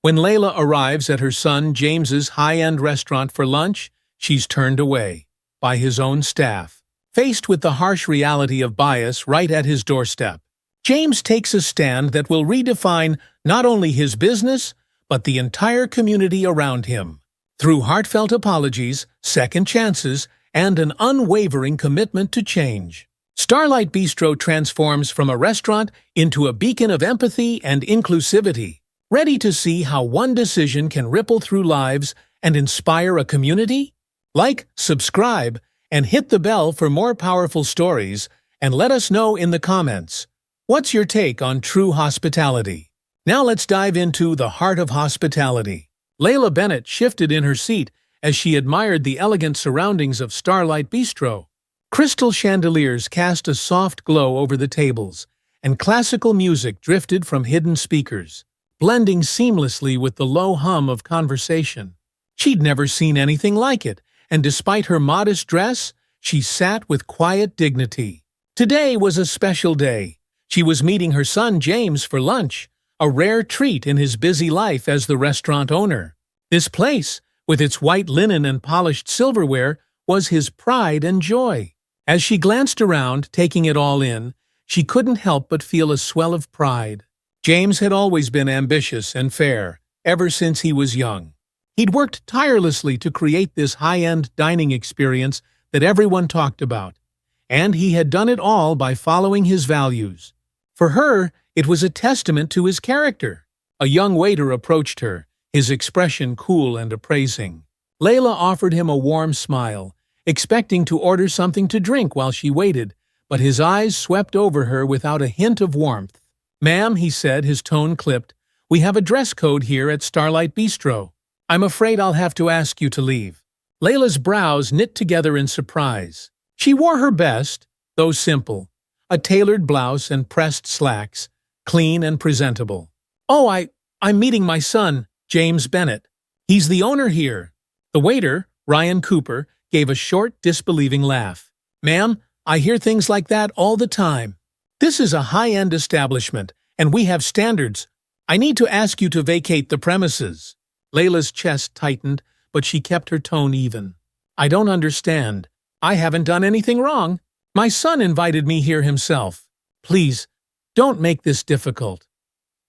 When Layla arrives at her son James's high-end restaurant for lunch, she's turned away by his own staff. Faced with the harsh reality of bias right at his doorstep, James takes a stand that will redefine not only his business, but the entire community around him. Through heartfelt apologies, second chances, and an unwavering commitment to change, Starlight Bistro transforms from a restaurant into a beacon of empathy and inclusivity. Ready to see how one decision can ripple through lives and inspire a community? Like, subscribe, and hit the bell for more powerful stories, and let us know in the comments. What's your take on true hospitality? Now let's dive into the heart of hospitality. Layla Bennett shifted in her seat as she admired the elegant surroundings of Starlight Bistro. Crystal chandeliers cast a soft glow over the tables, and classical music drifted from hidden speakers, blending seamlessly with the low hum of conversation. She'd never seen anything like it, and despite her modest dress, she sat with quiet dignity. Today was a special day. She was meeting her son James for lunch, a rare treat in his busy life as the restaurant owner. This place, with its white linen and polished silverware, was his pride and joy. As she glanced around, taking it all in, she couldn't help but feel a swell of pride. James had always been ambitious and fair, ever since he was young. He'd worked tirelessly to create this high-end dining experience that everyone talked about, and he had done it all by following his values. For her, it was a testament to his character. A young waiter approached her, his expression cool and appraising. Layla offered him a warm smile, expecting to order something to drink while she waited, but his eyes swept over her without a hint of warmth. "Ma'am," he said, his tone clipped, "we have a dress code here at Starlight Bistro. I'm afraid I'll have to ask you to leave." Layla's brows knit together in surprise. She wore her best, though simple, a tailored blouse and pressed slacks, clean and presentable. "Oh, I'm meeting my son, James Bennett. He's the owner here." The waiter, Ryan Cooper, gave a short, disbelieving laugh. "Ma'am, I hear things like that all the time. This is a high-end establishment, and we have standards. I need to ask you to vacate the premises." Layla's chest tightened, but she kept her tone even. "I don't understand. I haven't done anything wrong. My son invited me here himself. Please, don't make this difficult."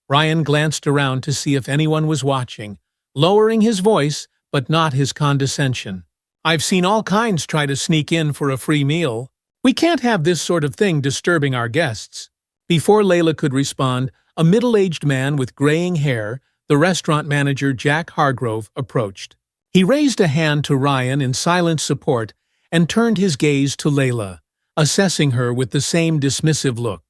Ryan glanced around to see if anyone was watching, lowering his voice, but not his condescension. "I've seen all kinds try to sneak in for a free meal. We can't have this sort of thing disturbing our guests." Before Layla could respond, a middle-aged man with graying hair, the restaurant manager Jack Hargrove, approached. He raised a hand to Ryan in silent support and turned his gaze to Layla, assessing her with the same dismissive look.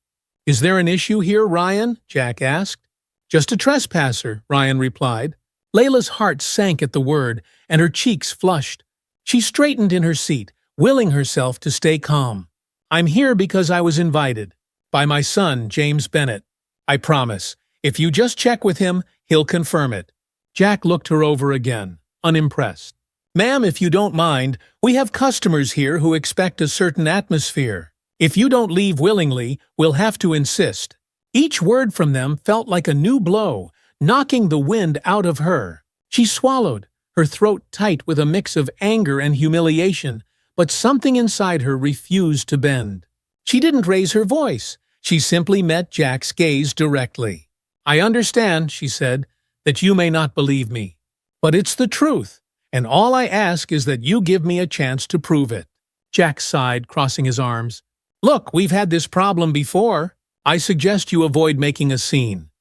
"Is there an issue here, Ryan?" Jack asked. "Just a trespasser," Ryan replied. Layla's heart sank at the word, and her cheeks flushed. She straightened in her seat, willing herself to stay calm. "I'm here because I was invited. By my son, James Bennett. I promise, if you just check with him, he'll confirm it." Jack looked her over again, unimpressed. "Ma'am, if you don't mind, we have customers here who expect a certain atmosphere. If you don't leave willingly, we'll have to insist." Each word from them felt like a new blow, knocking the wind out of her. She swallowed, her throat tight with a mix of anger and humiliation, but something inside her refused to bend. She didn't raise her voice. She simply met Jack's gaze directly. "I understand," she said, "that you may not believe me. But it's the truth, and all I ask is that you give me a chance to prove it." Jack sighed, crossing his arms. "Look, we've had this problem before. I suggest you avoid making a scene."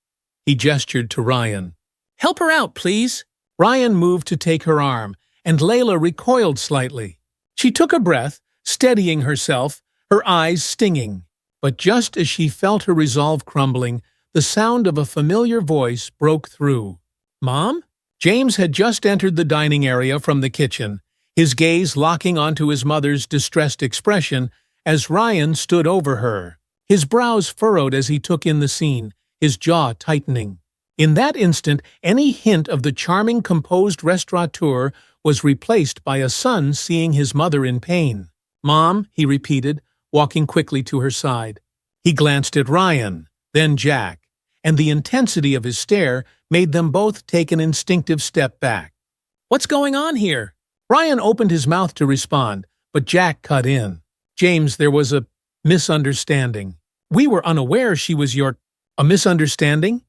He gestured to Ryan. "Help her out, please." Ryan moved to take her arm, and Layla recoiled slightly. She took a breath, steadying herself, her eyes stinging. But just as she felt her resolve crumbling, the sound of a familiar voice broke through. "Mom?" James had just entered the dining area from the kitchen, his gaze locking onto his mother's distressed expression as Ryan stood over her. His brows furrowed as he took in the scene, his jaw tightening. In that instant, any hint of the charming, composed restaurateur was replaced by a son seeing his mother in pain. "Mom," he repeated, walking quickly to her side. He glanced at Ryan, then Jack, and the intensity of his stare made them both take an instinctive step back. "What's going on here?" Ryan opened his mouth to respond, but Jack cut in. "James, there was a misunderstanding. We were unaware she was your—" "A misunderstanding?"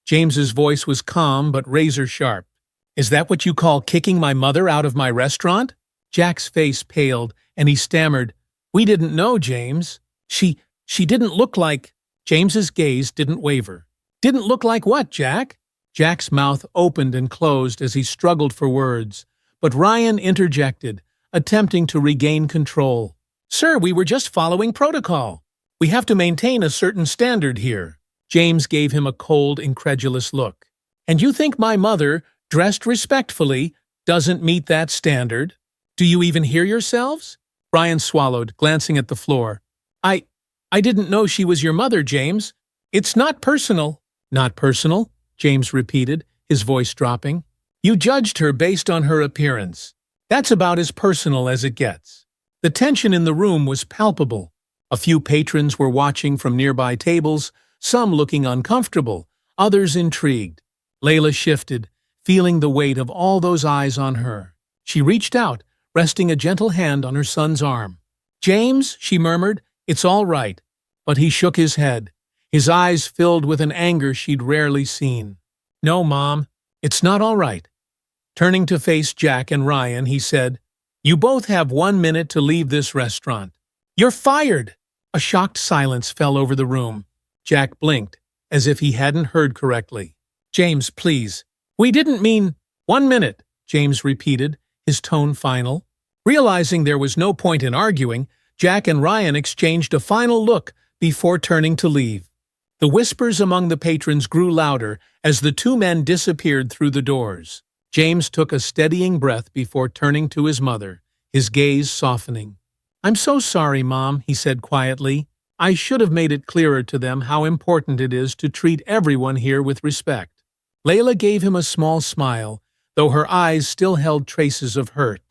James's voice was calm but razor-sharp. "Is that what you call kicking my mother out of my restaurant?" Jack's face paled, and he stammered, "We didn't know, James. She didn't look like—" James's gaze didn't waver. "Didn't look like what, Jack?" Jack's mouth opened and closed as he struggled for words, but Ryan interjected, attempting to regain control. "Sir, we were just following protocol. We have to maintain a certain standard here." James gave him a cold, incredulous look. "And you think my mother, dressed respectfully, doesn't meet that standard? Do you even hear yourselves?" Ryan swallowed, glancing at the floor. I didn't know she was your mother, James. It's not personal." "Not personal?" James repeated, his voice dropping. "You judged her based on her appearance. That's about as personal as it gets." The tension in the room was palpable. A few patrons were watching from nearby tables, some looking uncomfortable, others intrigued. Layla shifted, feeling the weight of all those eyes on her. She reached out, resting a gentle hand on her son's arm. "James," she murmured, "it's all right." But he shook his head, his eyes filled with an anger she'd rarely seen. "No, Mom, it's not all right." Turning to face Jack and Ryan, he said, "You both have 1 minute to leave this restaurant. You're fired!" A shocked silence fell over the room. Jack blinked, as if he hadn't heard correctly. "James, please. We didn't mean—" "1 minute," James repeated, his tone final. Realizing there was no point in arguing, Jack and Ryan exchanged a final look before turning to leave. The whispers among the patrons grew louder as the two men disappeared through the doors. James took a steadying breath before turning to his mother, his gaze softening. "I'm so sorry, Mom," he said quietly. "I should have made it clearer to them how important it is to treat everyone here with respect." Layla gave him a small smile, though her eyes still held traces of hurt.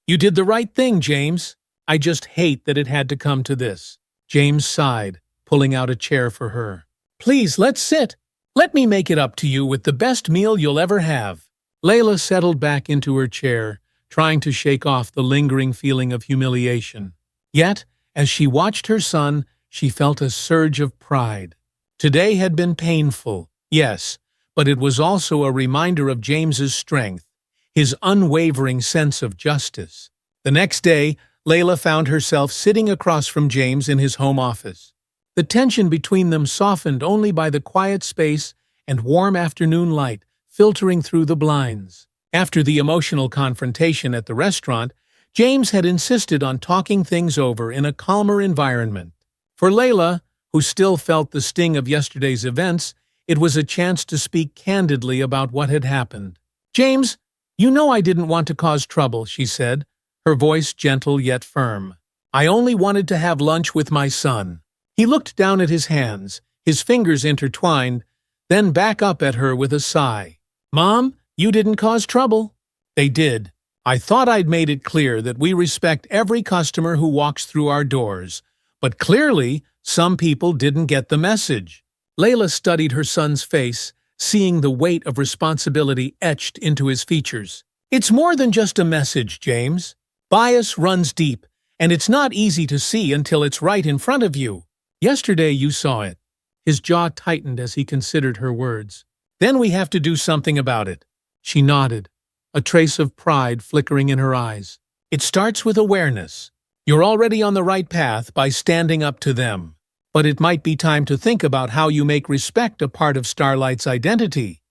"You did the right thing, James. I just hate that it had to come to this." James sighed, pulling out a chair for her. "Please, let's sit. Let me make it up to you with the best meal you'll ever have." Layla settled back into her chair, trying to shake off the lingering feeling of humiliation. Yet, as she watched her son, she felt a surge of pride. Today had been painful, yes, but it was also a reminder of James's strength, his unwavering sense of justice. The next day, Layla found herself sitting across from James in his home office. The tension between them softened only by the quiet space and warm afternoon light filtering through the blinds. After the emotional confrontation at the restaurant, James had insisted on talking things over in a calmer environment. For Layla, who still felt the sting of yesterday's events, it was a chance to speak candidly about what had happened. "James, you know I didn't want to cause trouble," she said, her voice gentle yet firm. "I only wanted to have lunch with my son." He looked down at his hands, his fingers intertwined, then back up at her with a sigh. "Mom, you didn't cause trouble." "They did. I thought I'd made it clear that we respect every customer who walks through our doors, but clearly some people didn't get the message." Layla studied her son's face, seeing the weight of responsibility etched into his features. "It's more than just a message, James. Bias runs deep, and it's not easy to see until it's right in front of you. Yesterday you saw it." His jaw tightened as he considered her words. "Then we have to do something about it." She nodded, a trace of pride flickering in her eyes. "It starts with awareness. You're already on the right path by standing up to them. But it might be time to think about how you make respect a part of Starlight's identity,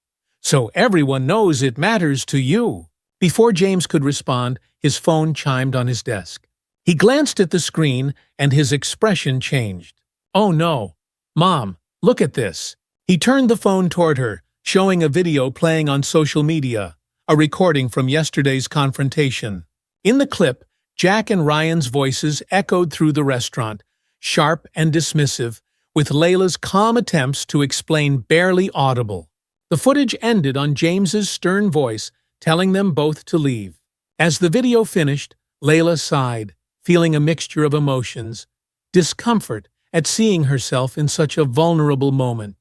so everyone knows it matters to you." Before James could respond, his phone chimed on his desk. He glanced at the screen, and his expression changed. "Oh no. Mom, look at this." He turned the phone toward her, showing a video playing on social media, a recording from yesterday's confrontation. In the clip, Jack and Ryan's voices echoed through the restaurant, sharp and dismissive, with Layla's calm attempts to explain barely audible. The footage ended on James's stern voice, telling them both to leave. As the video finished, Layla sighed, feeling a mixture of emotions, discomfort at seeing herself in such a vulnerable moment,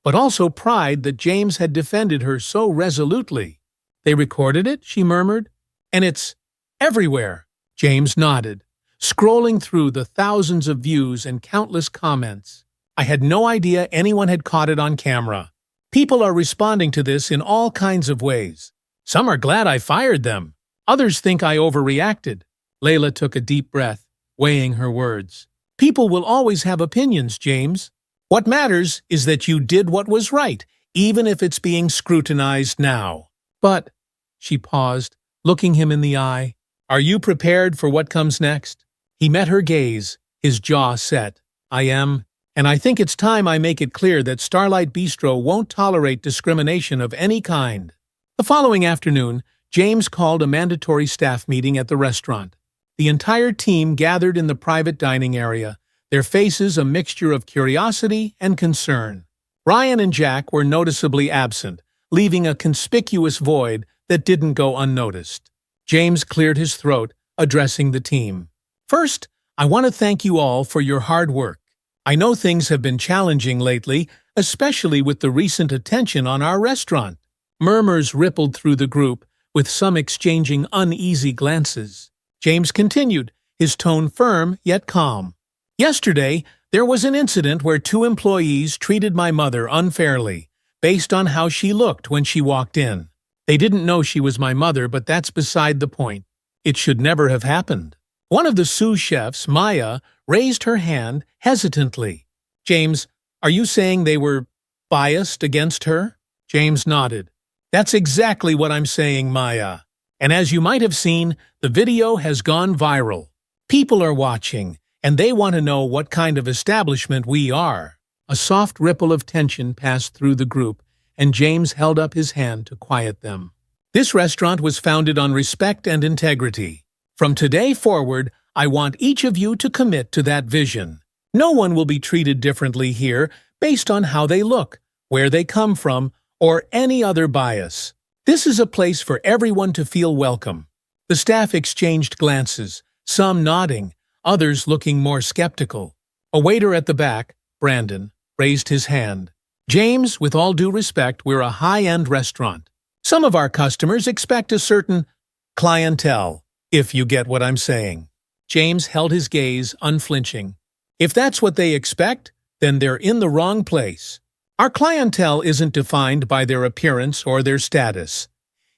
but also pride that James had defended her so resolutely. "They recorded it?" she murmured. "And it's everywhere." James nodded, scrolling through the thousands of views and countless comments. "I had no idea anyone had caught it on camera. People are responding to this in all kinds of ways. Some are glad I fired them. Others think I overreacted." Layla took a deep breath, weighing her words. "People will always have opinions, James. What matters is that you did what was right, even if it's being scrutinized now." "But," she paused, looking him in the eye, "are you prepared for what comes next?" He met her gaze, his jaw set. "I am, and I think it's time I make it clear that Starlight Bistro won't tolerate discrimination of any kind." The following afternoon, James called a mandatory staff meeting at the restaurant. The entire team gathered in the private dining area, their faces a mixture of curiosity and concern. Ryan and Jack were noticeably absent, leaving a conspicuous void that didn't go unnoticed. James cleared his throat, addressing the team. "First, I want to thank you all for your hard work. I know things have been challenging lately, especially with the recent attention on our restaurant." Murmurs rippled through the group, with some exchanging uneasy glances. James continued, his tone firm yet calm. "Yesterday, there was an incident where 2 employees treated my mother unfairly, based on how she looked when she walked in. They didn't know she was my mother, but that's beside the point. It should never have happened." One of the sous chefs, Maya, raised her hand hesitantly. "James, are you saying they were biased against her?" James nodded. "That's exactly what I'm saying, Maya. And as you might have seen, the video has gone viral. People are watching, and they want to know what kind of establishment we are." A soft ripple of tension passed through the group, and James held up his hand to quiet them. "This restaurant was founded on respect and integrity. From today forward, I want each of you to commit to that vision. No one will be treated differently here based on how they look, where they come from, or any other bias. This is a place for everyone to feel welcome." The staff exchanged glances, some nodding, others looking more skeptical. A waiter at the back, Brandon, raised his hand. "James, with all due respect, we're a high-end restaurant. Some of our customers expect a certain clientele, if you get what I'm saying." James held his gaze, unflinching. "If that's what they expect, then they're in the wrong place. Our clientele isn't defined by their appearance or their status.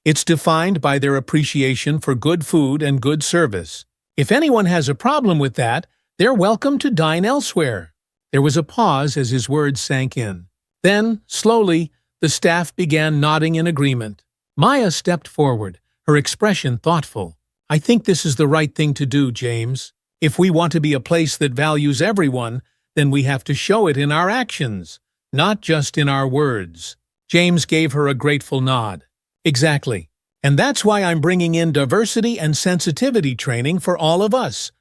It's defined by their appreciation for good food and good service. If anyone has a problem with that, they're welcome to dine elsewhere." There was a pause as his words sank in. Then, slowly, the staff began nodding in agreement. Maya stepped forward, her expression thoughtful. "I think this is the right thing to do, James. If we want to be a place that values everyone, then we have to show it in our actions, not just in our words." James gave her a grateful nod. "Exactly. And that's why I'm bringing in diversity and sensitivity training for all of us,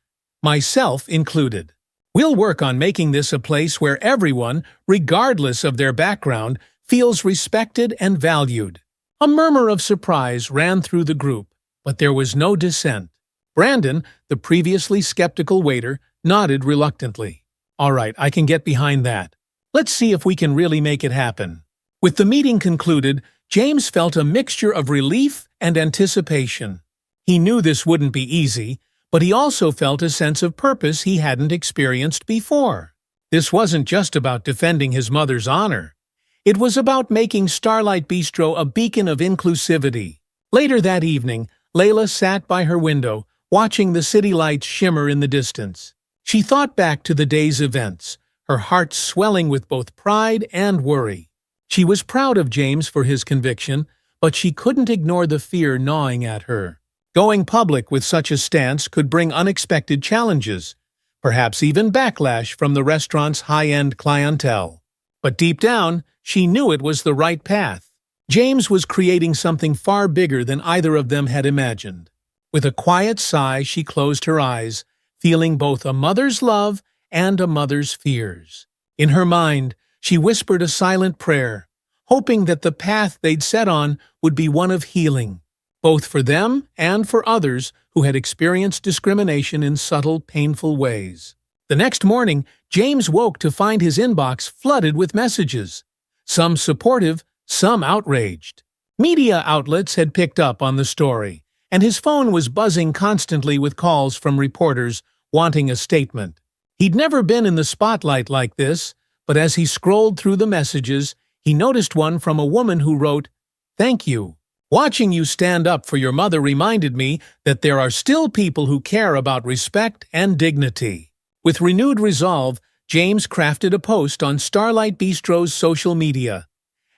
myself included. We'll work on making this a place where everyone, regardless of their background, feels respected and valued." A murmur of surprise ran through the group, but there was no dissent. Brandon, the previously skeptical waiter, nodded reluctantly. "All right, I can get behind that. Let's see if we can really make it happen." With the meeting concluded, James felt a mixture of relief and anticipation. He knew this wouldn't be easy, but he also felt a sense of purpose he hadn't experienced before. This wasn't just about defending his mother's honor. It was about making Starlight Bistro a beacon of inclusivity. Later that evening, Layla sat by her window, watching the city lights shimmer in the distance. She thought back to the day's events, her heart swelling with both pride and worry. She was proud of James for his conviction, but she couldn't ignore the fear gnawing at her. Going public with such a stance could bring unexpected challenges, perhaps even backlash from the restaurant's high-end clientele. But deep down, she knew it was the right path. James was creating something far bigger than either of them had imagined. With a quiet sigh, she closed her eyes, feeling both a mother's love and a mother's fears. In her mind, she whispered a silent prayer, hoping that the path they'd set on would be one of healing, both for them and for others who had experienced discrimination in subtle, painful ways. The next morning, James woke to find his inbox flooded with messages. some supportive, some outraged. Media outlets had picked up on the story, and his phone was buzzing constantly with calls from reporters wanting a statement. He'd never been in the spotlight like this, but as he scrolled through the messages, he noticed one from a woman who wrote, "Thank you. Watching you stand up for your mother reminded me that there are still people who care about respect and dignity." With renewed resolve, James crafted a post on Starlight Bistro's social media.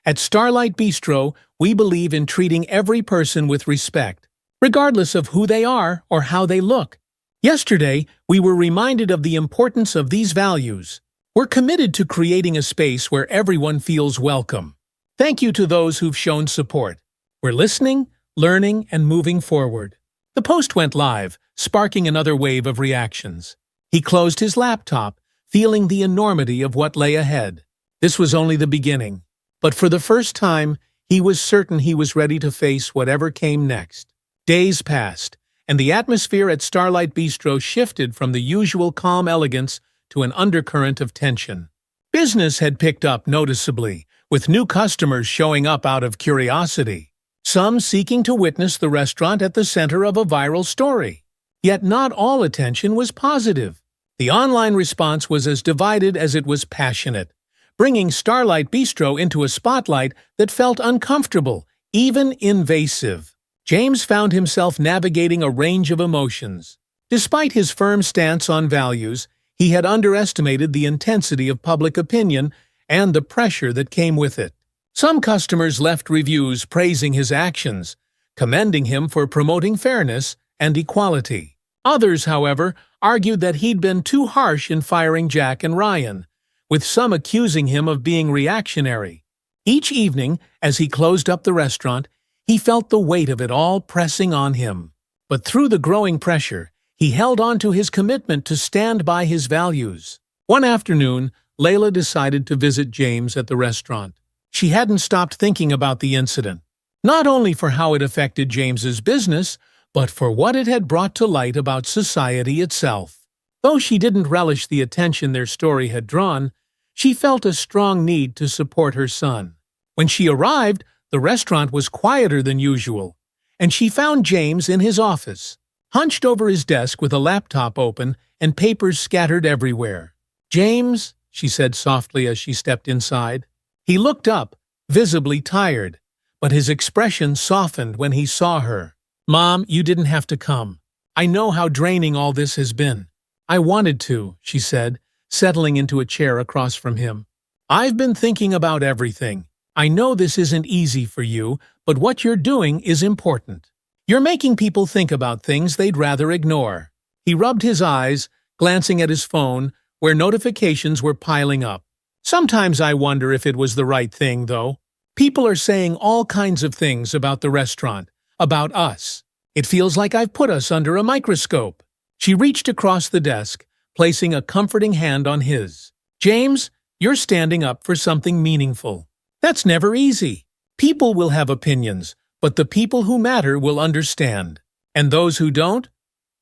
At Starlight Bistro, we believe in treating every person with respect, regardless of who they are or how they look. Yesterday, we were reminded of the importance of these values. We're committed to creating a space where everyone feels welcome. Thank you to those who've shown support. We're listening, learning, and moving forward. The post went live, sparking another wave of reactions. He closed his laptop, feeling the enormity of what lay ahead. This was only the beginning. But for the first time, he was certain he was ready to face whatever came next. Days passed, and the atmosphere at Starlight Bistro shifted from the usual calm elegance to an undercurrent of tension. Business had picked up noticeably, with new customers showing up out of curiosity, some seeking to witness the restaurant at the center of a viral story. Yet not all attention was positive. The online response was as divided as it was passionate, bringing Starlight Bistro into a spotlight that felt uncomfortable, even invasive. James found himself navigating a range of emotions. Despite his firm stance on values, he had underestimated the intensity of public opinion and the pressure that came with it. Some customers left reviews praising his actions, commending him for promoting fairness and equality. Others, however, argued that he'd been too harsh in firing Jack and Ryan, with some accusing him of being reactionary. Each evening, as he closed up the restaurant, he felt the weight of it all pressing on him. But through the growing pressure, he held on to his commitment to stand by his values. One afternoon, Layla decided to visit James at the restaurant. She hadn't stopped thinking about the incident, not only for how it affected James's business, but for what it had brought to light about society itself. Though she didn't relish the attention their story had drawn, she felt a strong need to support her son. When she arrived, the restaurant was quieter than usual, and she found James in his office, hunched over his desk with a laptop open and papers scattered everywhere. "James," she said softly as she stepped inside. He looked up, visibly tired, but his expression softened when he saw her. "Mom, you didn't have to come. I know how draining all this has been." "I wanted to," she said, settling into a chair across from him. "I've been thinking about everything. I know this isn't easy for you, but what you're doing is important. You're making people think about things they'd rather ignore." He rubbed his eyes, glancing at his phone, where notifications were piling up. "Sometimes I wonder if it was the right thing, though. People are saying all kinds of things about the restaurant, about us. It feels like I've put us under a microscope." She reached across the desk, placing a comforting hand on his. "James, you're standing up for something meaningful. That's never easy. People will have opinions, but the people who matter will understand. And those who don't?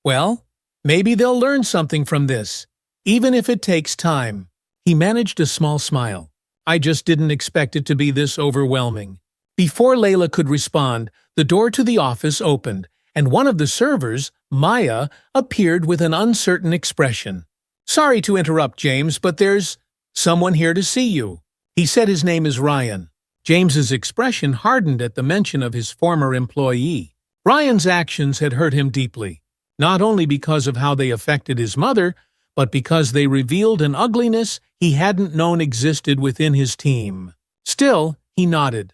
Well, maybe they'll learn something from this, even if it takes time." He managed a small smile. "I just didn't expect it to be this overwhelming." Before Layla could respond, the door to the office opened, and one of the servers, Maya, appeared with an uncertain expression. "Sorry to interrupt, James, but there's someone here to see you." He said his name is Ryan. James's expression hardened at the mention of his former employee. Ryan's actions had hurt him deeply, not only because of how they affected his mother, but because they revealed an ugliness he hadn't known existed within his team. Still, he nodded.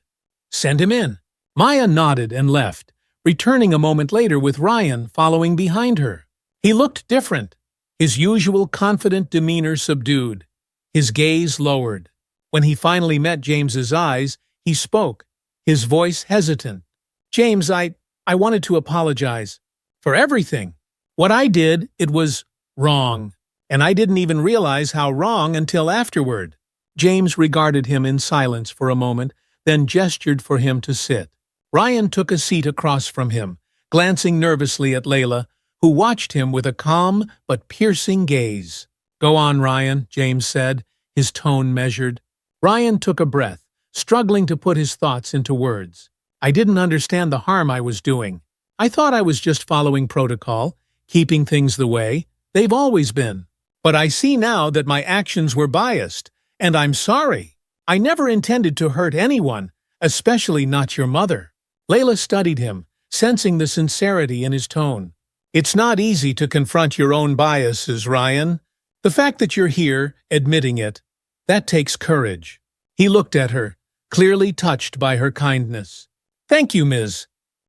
"Send him in." Maya nodded and left, returning a moment later with Ryan following behind her. He looked different, his usual confident demeanor subdued, his gaze lowered. When he finally met James's eyes, he spoke, his voice hesitant. "James, I wanted to apologize for everything. What I did, it was wrong, and I didn't even realize how wrong until afterward." James regarded him in silence for a moment, then gestured for him to sit. Ryan took a seat across from him, glancing nervously at Layla, who watched him with a calm but piercing gaze. "Go on, Ryan," James said, his tone measured. Ryan took a breath, struggling to put his thoughts into words. I didn't understand the harm I was doing. I thought I was just following protocol, keeping things the way they've always been. But I see now that my actions were biased, and I'm sorry. I never intended to hurt anyone, especially not your mother. Layla studied him, sensing the sincerity in his tone. It's not easy to confront your own biases, Ryan. The fact that you're here, admitting it, that takes courage. He looked at her, clearly touched by her kindness. Thank you, Ms.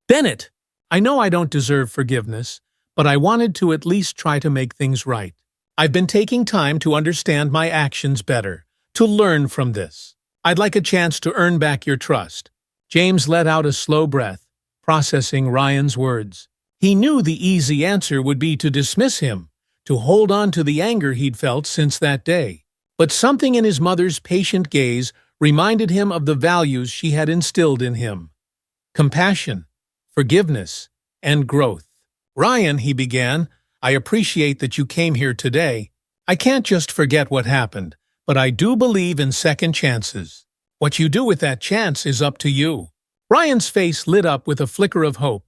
Bennett. I know I don't deserve forgiveness, but I wanted to at least try to make things right. I've been taking time to understand my actions better, to learn from this. I'd like a chance to earn back your trust. James let out a slow breath, processing Ryan's words. He knew the easy answer would be to dismiss him, to hold on to the anger he'd felt since that day. But something in his mother's patient gaze reminded him of the values she had instilled in him. Compassion, forgiveness, and growth. Ryan, he began, I appreciate that you came here today. I can't just forget what happened, but I do believe in second chances. What you do with that chance is up to you. Ryan's face lit up with a flicker of hope.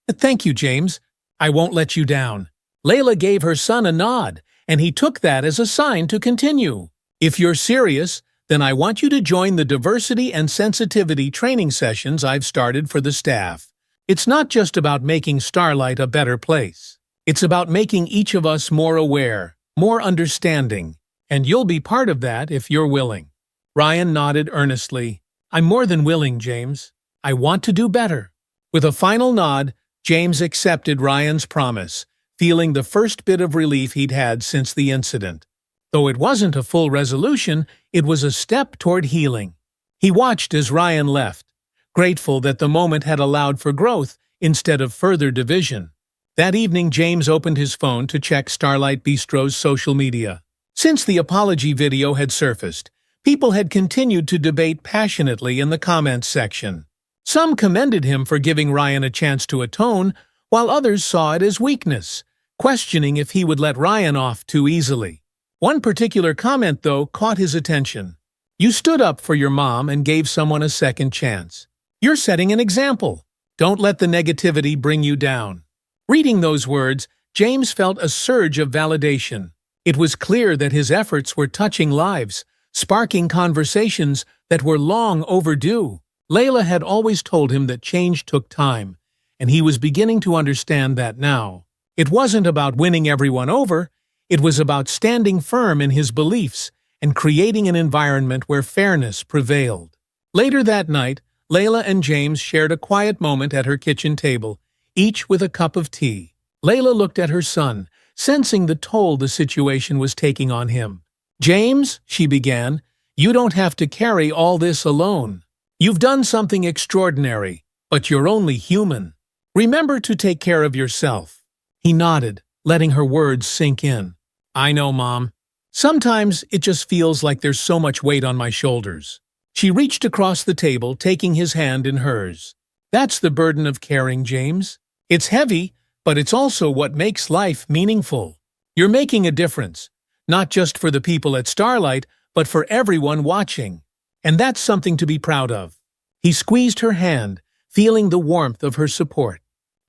Thank you, James. I won't let you down. Layla gave her son a nod, and he took that as a sign to continue. If you're serious, then I want you to join the diversity and sensitivity training sessions I've started for the staff. It's not just about making Starlight a better place. It's about making each of us more aware, more understanding, and you'll be part of that if you're willing. Ryan nodded earnestly. I'm more than willing, James. I want to do better. With a final nod, James accepted Ryan's promise, feeling the first bit of relief he'd had since the incident. Though it wasn't a full resolution, it was a step toward healing. He watched as Ryan left, grateful that the moment had allowed for growth instead of further division. That evening, James opened his phone to check Starlight Bistro's social media. Since the apology video had surfaced, people had continued to debate passionately in the comments section. Some commended him for giving Ryan a chance to atone, while others saw it as weakness, questioning if he would let Ryan off too easily. One particular comment, though, caught his attention. You stood up for your mom and gave someone a second chance. You're setting an example. Don't let the negativity bring you down. Reading those words, James felt a surge of validation. It was clear that his efforts were touching lives, sparking conversations that were long overdue. Layla had always told him that change took time, and he was beginning to understand that now. It wasn't about winning everyone over, it was about standing firm in his beliefs and creating an environment where fairness prevailed. Later that night, Layla and James shared a quiet moment at her kitchen table, each with a cup of tea. Layla looked at her son, sensing the toll the situation was taking on him. James, she began, you don't have to carry all this alone. You've done something extraordinary, but you're only human. Remember to take care of yourself. He nodded, letting her words sink in. I know, Mom. Sometimes it just feels like there's so much weight on my shoulders. She reached across the table, taking his hand in hers. That's the burden of caring, James. It's heavy, but it's also what makes life meaningful. You're making a difference, not just for the people at Starlight, but for everyone watching. And that's something to be proud of. He squeezed her hand, feeling the warmth of her support.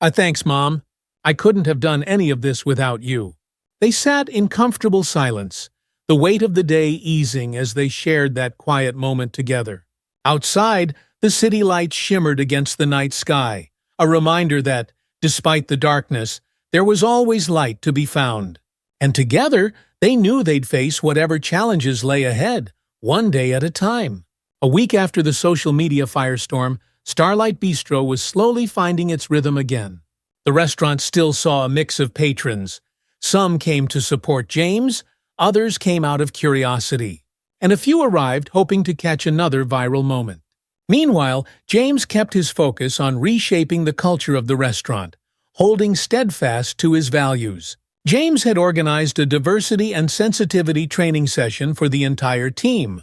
Thanks, Mom. I couldn't have done any of this without you. They sat in comfortable silence, the weight of the day easing as they shared that quiet moment together. Outside, the city lights shimmered against the night sky, a reminder that, despite the darkness, there was always light to be found. And together, they knew they'd face whatever challenges lay ahead, one day at a time. A week after the social media firestorm, Starlight Bistro was slowly finding its rhythm again. The restaurant still saw a mix of patrons. Some came to support James, others came out of curiosity, and a few arrived hoping to catch another viral moment. Meanwhile, James kept his focus on reshaping the culture of the restaurant, holding steadfast to his values. James had organized a diversity and sensitivity training session for the entire team,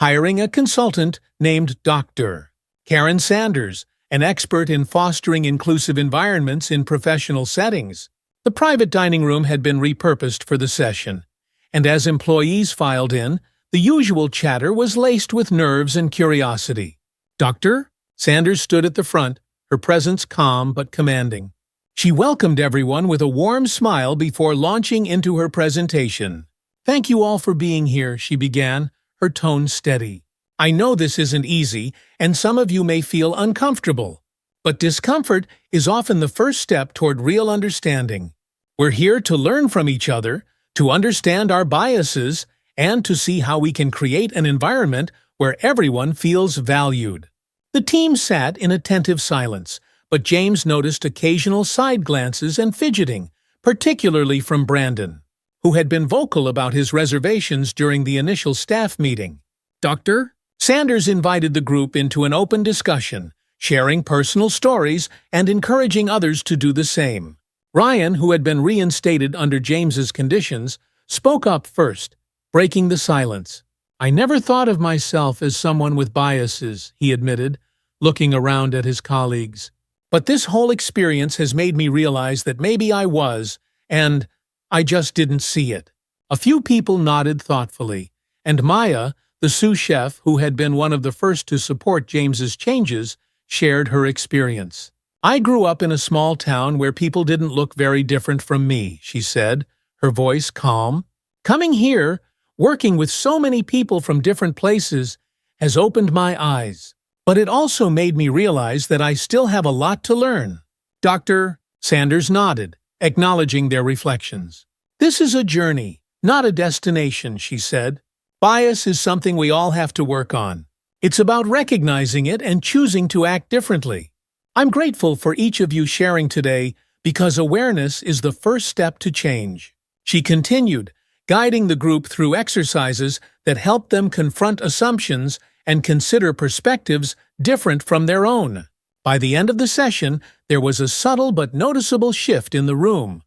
hiring a consultant named Dr. Karen Sanders, an expert in fostering inclusive environments in professional settings. The private dining room had been repurposed for the session, and as employees filed in, The usual chatter was laced with nerves and curiosity. "Doctor?" Sanders stood at the front, her presence calm but commanding. She welcomed everyone with a warm smile before launching into her presentation. "Thank you all for being here," she began, her tone steady. "I know this isn't easy, and some of you may feel uncomfortable. But discomfort is often the first step toward real understanding. We're here to learn from each other, to understand our biases, and to see how we can create an environment where everyone feels valued." The team sat in attentive silence, but James noticed occasional side glances and fidgeting, particularly from Brandon, who had been vocal about his reservations during the initial staff meeting. "Doctor?" Sanders invited the group into an open discussion, sharing personal stories and encouraging others to do the same. Ryan, who had been reinstated under James's conditions, spoke up first, breaking the silence. "I never thought of myself as someone with biases," he admitted, looking around at his colleagues. "But this whole experience has made me realize that maybe I was, and I just didn't see it." A few people nodded thoughtfully, and Maya, the sous chef who had been one of the first to support James's changes, shared her experience. "I grew up in a small town where people didn't look very different from me," she said, her voice calm. "Coming here, working with so many people from different places, has opened my eyes. But it also made me realize that I still have a lot to learn." "Dr." Sanders nodded, acknowledging their reflections. "This is a journey, not a destination," she said. "Bias is something we all have to work on. It's about recognizing it and choosing to act differently. I'm grateful for each of you sharing today because awareness is the first step to change." She continued, guiding the group through exercises that helped them confront assumptions and consider perspectives different from their own. By the end of the session, there was a subtle but noticeable shift in the room.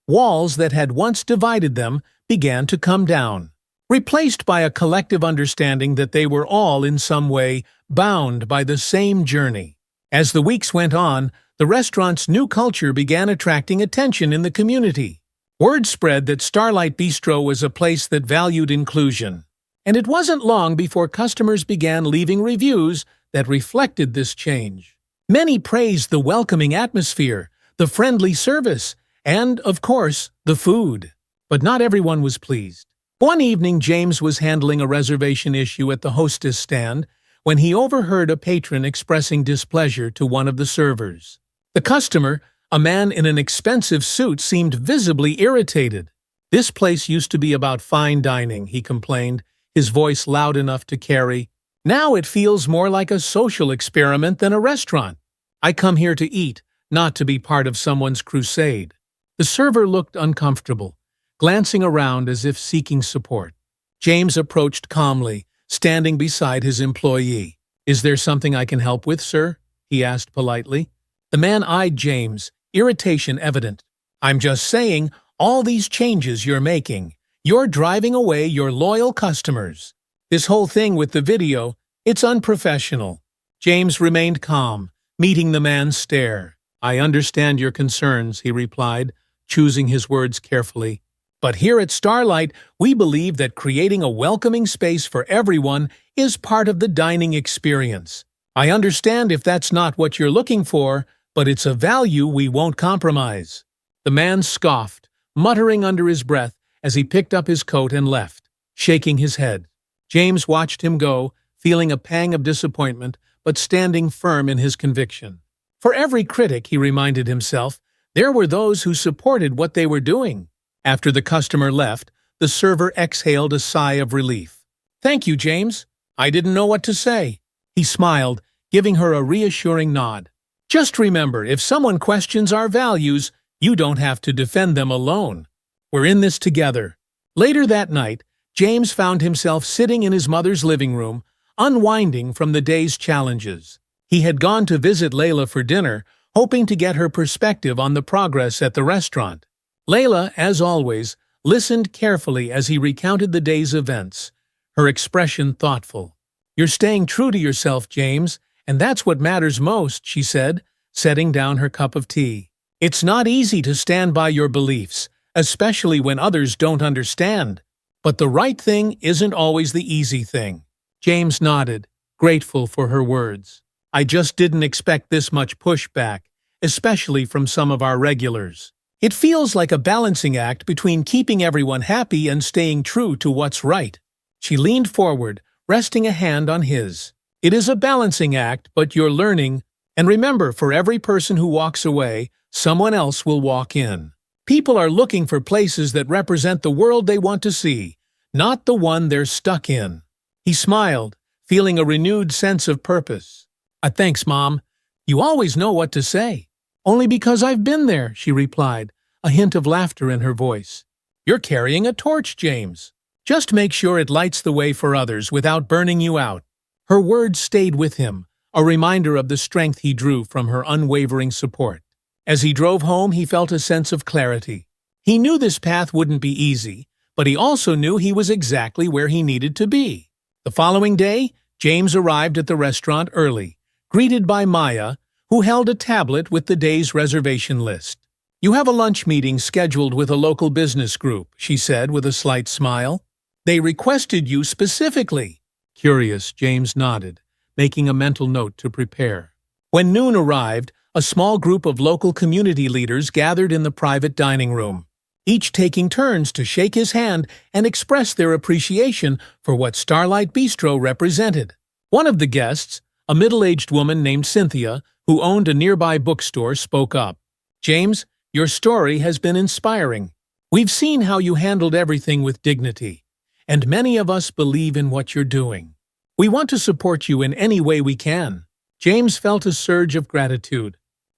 Walls that had once divided them began to come down, replaced by a collective understanding that they were all in some way bound by the same journey. As the weeks went on, the restaurant's new culture began attracting attention in the community. Word spread that Starlight Bistro was a place that valued inclusion, and it wasn't long before customers began leaving reviews that reflected this change. Many praised the welcoming atmosphere, the friendly service, and, of course, the food. But not everyone was pleased. One evening, James was handling a reservation issue at the hostess stand when he overheard a patron expressing displeasure to one of the servers. The customer, a man in an expensive suit, seemed visibly irritated. "This place used to be about fine dining," he complained, his voice loud enough to carry. "Now it feels more like a social experiment than a restaurant. I come here to eat, not to be part of someone's crusade." The server looked uncomfortable, glancing around as if seeking support. James approached calmly, standing beside his employee. "Is there something I can help with, sir?" he asked politely. The man eyed James, irritation evident. "I'm just saying, all these changes you're making, you're driving away your loyal customers. This whole thing with the video, it's unprofessional." James remained calm, meeting the man's stare. "I understand your concerns," he replied, choosing his words carefully. "But here at Starlight, we believe that creating a welcoming space for everyone is part of the dining experience. I understand if that's not what you're looking for, but it's a value we won't compromise." The man scoffed, muttering under his breath as he picked up his coat and left, shaking his head. James watched him go, feeling a pang of disappointment, but standing firm in his conviction. For every critic, he reminded himself, there were those who supported what they were doing. After the customer left, the server exhaled a sigh of relief. "Thank you, James. I didn't know what to say." He smiled, giving her a reassuring nod. "Just remember, if someone questions our values, you don't have to defend them alone. We're in this together." Later that night, James found himself sitting in his mother's living room, unwinding from the day's challenges. He had gone to visit Layla for dinner, hoping to get her perspective on the progress at the restaurant. Layla, as always, listened carefully as he recounted the day's events, her expression thoughtful. "You're staying true to yourself, James, and that's what matters most," she said, setting down her cup of tea. "It's not easy to stand by your beliefs, especially when others don't understand. But the right thing isn't always the easy thing. James nodded, grateful for her words. I just didn't expect this much pushback, especially from some of our regulars. It feels like a balancing act between keeping everyone happy and staying true to what's right. She leaned forward, resting a hand on his. It is a balancing act, but you're learning. And remember, for every person who walks away, someone else will walk in. People are looking for places that represent the world they want to see, not the one they're stuck in. He smiled, feeling a renewed sense of purpose. Thanks, Mom. You always know what to say. Only because I've been there, she replied, a hint of laughter in her voice. You're carrying a torch, James. Just make sure it lights the way for others without burning you out. Her words stayed with him, a reminder of the strength he drew from her unwavering support. As he drove home, he felt a sense of clarity. He knew this path wouldn't be easy, but he also knew he was exactly where he needed to be. The following day, James arrived at the restaurant early, greeted by Maya, who held a tablet with the day's reservation list. You have a lunch meeting scheduled with a local business group, she said with a slight smile. They requested you specifically. Curious, James nodded, making a mental note to prepare. When noon arrived, a small group of local community leaders gathered in the private dining room, each taking turns to shake his hand and express their appreciation for what Starlight Bistro represented. One of the guests, a middle-aged woman named Cynthia, who owned a nearby bookstore, spoke up. James, your story has been inspiring. We've seen how you handled everything with dignity, and many of us believe in what you're doing. We want to support you in any way we can. James felt a surge of gratitude.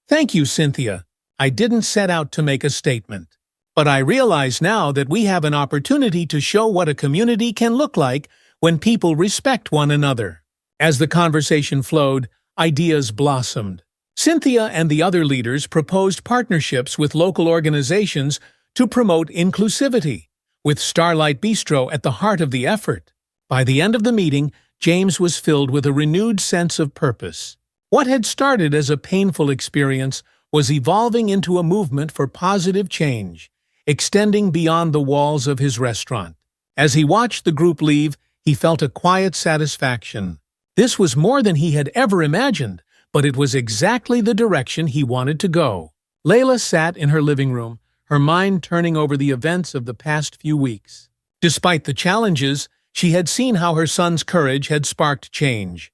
Thank you, Cynthia. I didn't set out to make a statement, but I realize now that we have an opportunity to show what a community can look like when people respect one another. As the conversation flowed, ideas blossomed. Cynthia and the other leaders proposed partnerships with local organizations to promote inclusivity, with Starlight Bistro at the heart of the effort. By the end of the meeting, James was filled with a renewed sense of purpose. What had started as a painful experience was evolving into a movement for positive change, extending beyond the walls of his restaurant. As he watched the group leave, he felt a quiet satisfaction. This was more than he had ever imagined, but it was exactly the direction he wanted to go. Layla sat in her living room, her mind turning over the events of the past few weeks. Despite the challenges, she had seen how her son's courage had sparked change,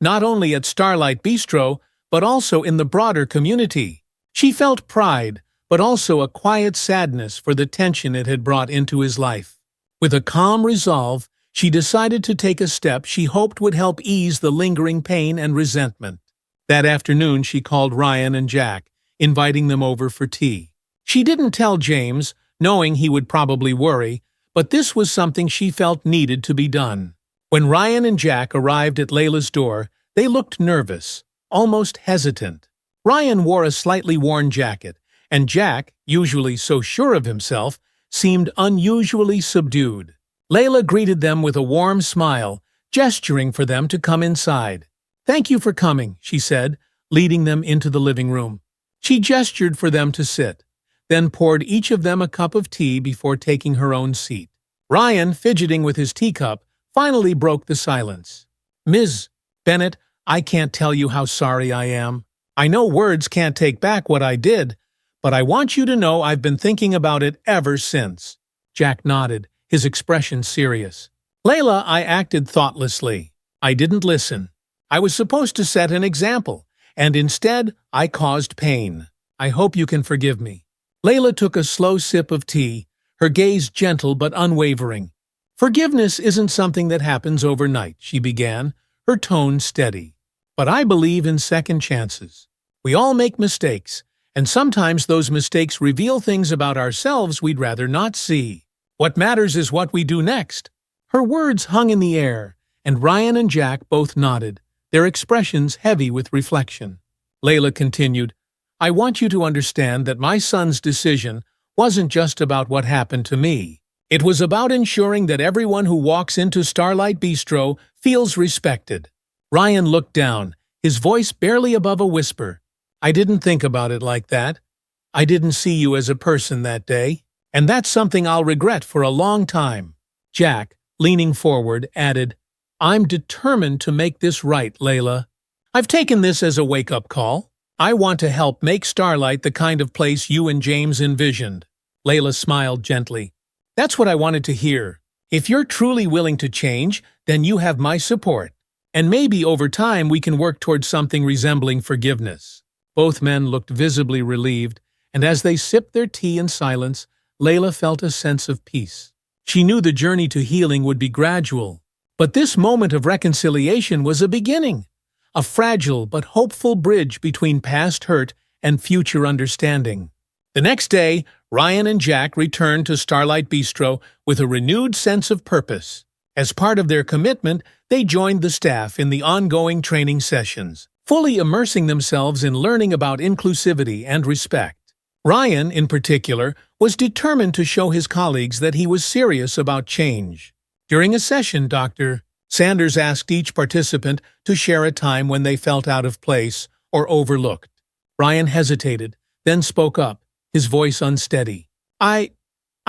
not only at Starlight Bistro, but also in the broader community. She felt pride, but also a quiet sadness for the tension it had brought into his life. With a calm resolve, she decided to take a step she hoped would help ease the lingering pain and resentment. That afternoon, she called Ryan and Jack, inviting them over for tea. She didn't tell James, knowing he would probably worry, but this was something she felt needed to be done. When Ryan and Jack arrived at Layla's door, they looked nervous, almost hesitant. Ryan wore a slightly worn jacket, and Jack, usually so sure of himself, seemed unusually subdued. Layla greeted them with a warm smile, gesturing for them to come inside. "Thank you for coming," she said, leading them into the living room. She gestured for them to sit, then poured each of them a cup of tea before taking her own seat. Ryan, fidgeting with his teacup, finally broke the silence. "Ms. Bennett, I can't tell you how sorry I am. I know words can't take back what I did, but I want you to know I've been thinking about it ever since." Jack nodded, his expression serious. "Layla, I acted thoughtlessly. I didn't listen. I was supposed to set an example, and instead I caused pain. I hope you can forgive me." Layla took a slow sip of tea, her gaze gentle but unwavering. "Forgiveness isn't something that happens overnight," she began, her tone steady. "But I believe in second chances. We all make mistakes, and sometimes those mistakes reveal things about ourselves we'd rather not see. What matters is what we do next." Her words hung in the air, and Ryan and Jack both nodded, their expressions heavy with reflection. Layla continued, "I want you to understand that my son's decision wasn't just about what happened to me. It was about ensuring that everyone who walks into Starlight Bistro feels respected." Ryan looked down, his voice barely above a whisper. "I didn't think about it like that. I didn't see you as a person that day, and that's something I'll regret for a long time." Jack, leaning forward, added, "I'm determined to make this right, Layla. I've taken this as a wake-up call. I want to help make Starlight the kind of place you and James envisioned." Layla smiled gently. "That's what I wanted to hear. If you're truly willing to change, then you have my support. And maybe over time we can work towards something resembling forgiveness." Both men looked visibly relieved, and as they sipped their tea in silence, Layla felt a sense of peace. She knew the journey to healing would be gradual, but this moment of reconciliation was a beginning, a fragile but hopeful bridge between past hurt and future understanding. The next day, Ryan and Jack returned to Starlight Bistro with a renewed sense of purpose. As part of their commitment, they joined the staff in the ongoing training sessions, fully immersing themselves in learning about inclusivity and respect. Ryan, in particular, was determined to show his colleagues that he was serious about change. During a session, Dr. Sanders asked each participant to share a time when they felt out of place or overlooked. Ryan hesitated, then spoke up, his voice unsteady. I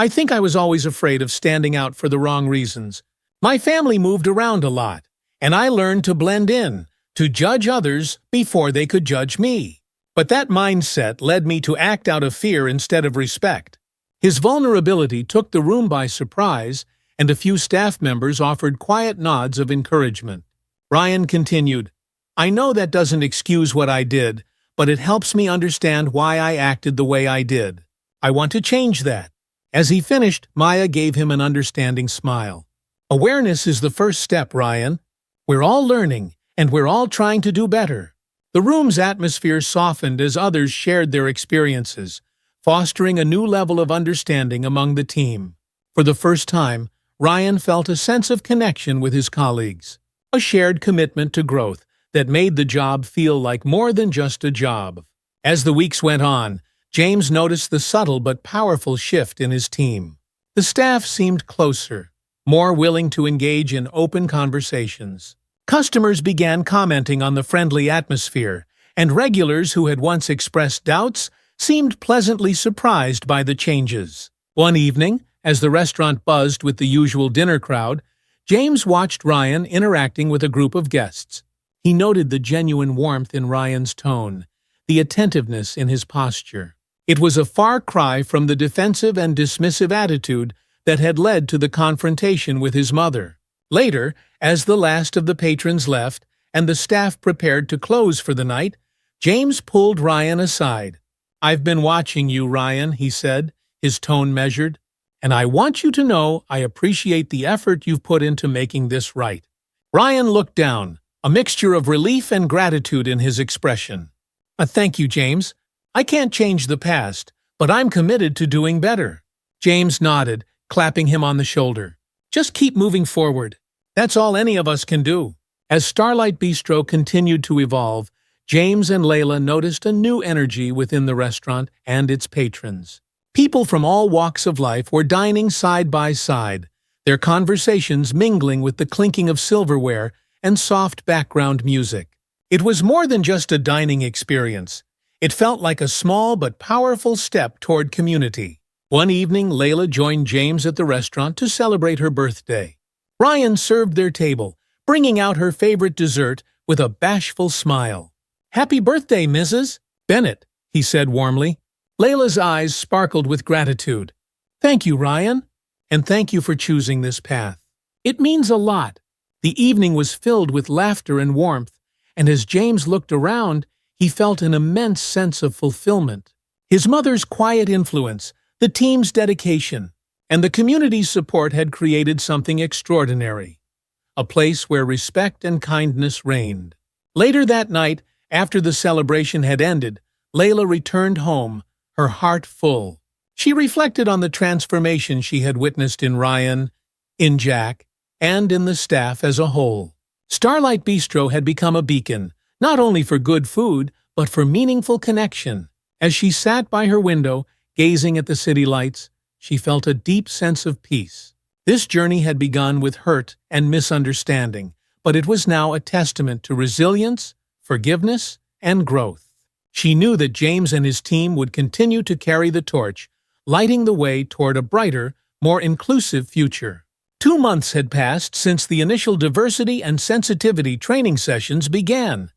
think I was always afraid of standing out for the wrong reasons. My family moved around a lot, and I learned to blend in, to judge others before they could judge me. But that mindset led me to act out of fear instead of respect." His vulnerability took the room by surprise, and a few staff members offered quiet nods of encouragement. Ryan continued, "I know that doesn't excuse what I did, but it helps me understand why I acted the way I did. I want to change that." As he finished, Maya gave him an understanding smile. "Awareness is the first step, Ryan. We're all learning, and we're all trying to do better." The room's atmosphere softened as others shared their experiences, fostering a new level of understanding among the team. For the first time, Ryan felt a sense of connection with his colleagues, a shared commitment to growth that made the job feel like more than just a job. As the weeks went on, James noticed the subtle but powerful shift in his team. The staff seemed closer, more willing to engage in open conversations. Customers began commenting on the friendly atmosphere, and regulars who had once expressed doubts seemed pleasantly surprised by the changes. One evening, as the restaurant buzzed with the usual dinner crowd, James watched Ryan interacting with a group of guests. He noted the genuine warmth in Ryan's tone, the attentiveness in his posture. It was a far cry from the defensive and dismissive attitude that had led to the confrontation with his mother. Later, as the last of the patrons left and the staff prepared to close for the night, James pulled Ryan aside. "I've been watching you, Ryan," he said, his tone measured, "and I want you to know I appreciate the effort you've put into making this right." Ryan looked down, a mixture of relief and gratitude in his expression. "Thank you, James. I can't change the past, but I'm committed to doing better." James nodded, clapping him on the shoulder. "Just keep moving forward. That's all any of us can do." As Starlight Bistro continued to evolve, James and Layla noticed a new energy within the restaurant and its patrons. People from all walks of life were dining side by side, their conversations mingling with the clinking of silverware and soft background music. It was more than just a dining experience. It felt like a small but powerful step toward community. One evening, Layla joined James at the restaurant to celebrate her birthday. Ryan served their table, bringing out her favorite dessert with a bashful smile. "Happy birthday, Mrs. Bennett," he said warmly. Layla's eyes sparkled with gratitude. "Thank you, Ryan, and thank you for choosing this path. It means a lot." The evening was filled with laughter and warmth, and as James looked around, he felt an immense sense of fulfillment. His mother's quiet influence, the team's dedication, and the community's support had created something extraordinary, a place where respect and kindness reigned. Later that night, after the celebration had ended, Layla returned home, her heart full. She reflected on the transformation she had witnessed in Ryan, in Jack, and in the staff as a whole. Starlight Bistro had become a beacon, not only for good food, but for meaningful connection. As she sat by her window, gazing at the city lights, she felt a deep sense of peace. This journey had begun with hurt and misunderstanding, but it was now a testament to resilience, forgiveness, and growth. She knew that James and his team would continue to carry the torch, lighting the way toward a brighter, more inclusive future. 2 months had passed since the initial diversity and sensitivity training sessions began,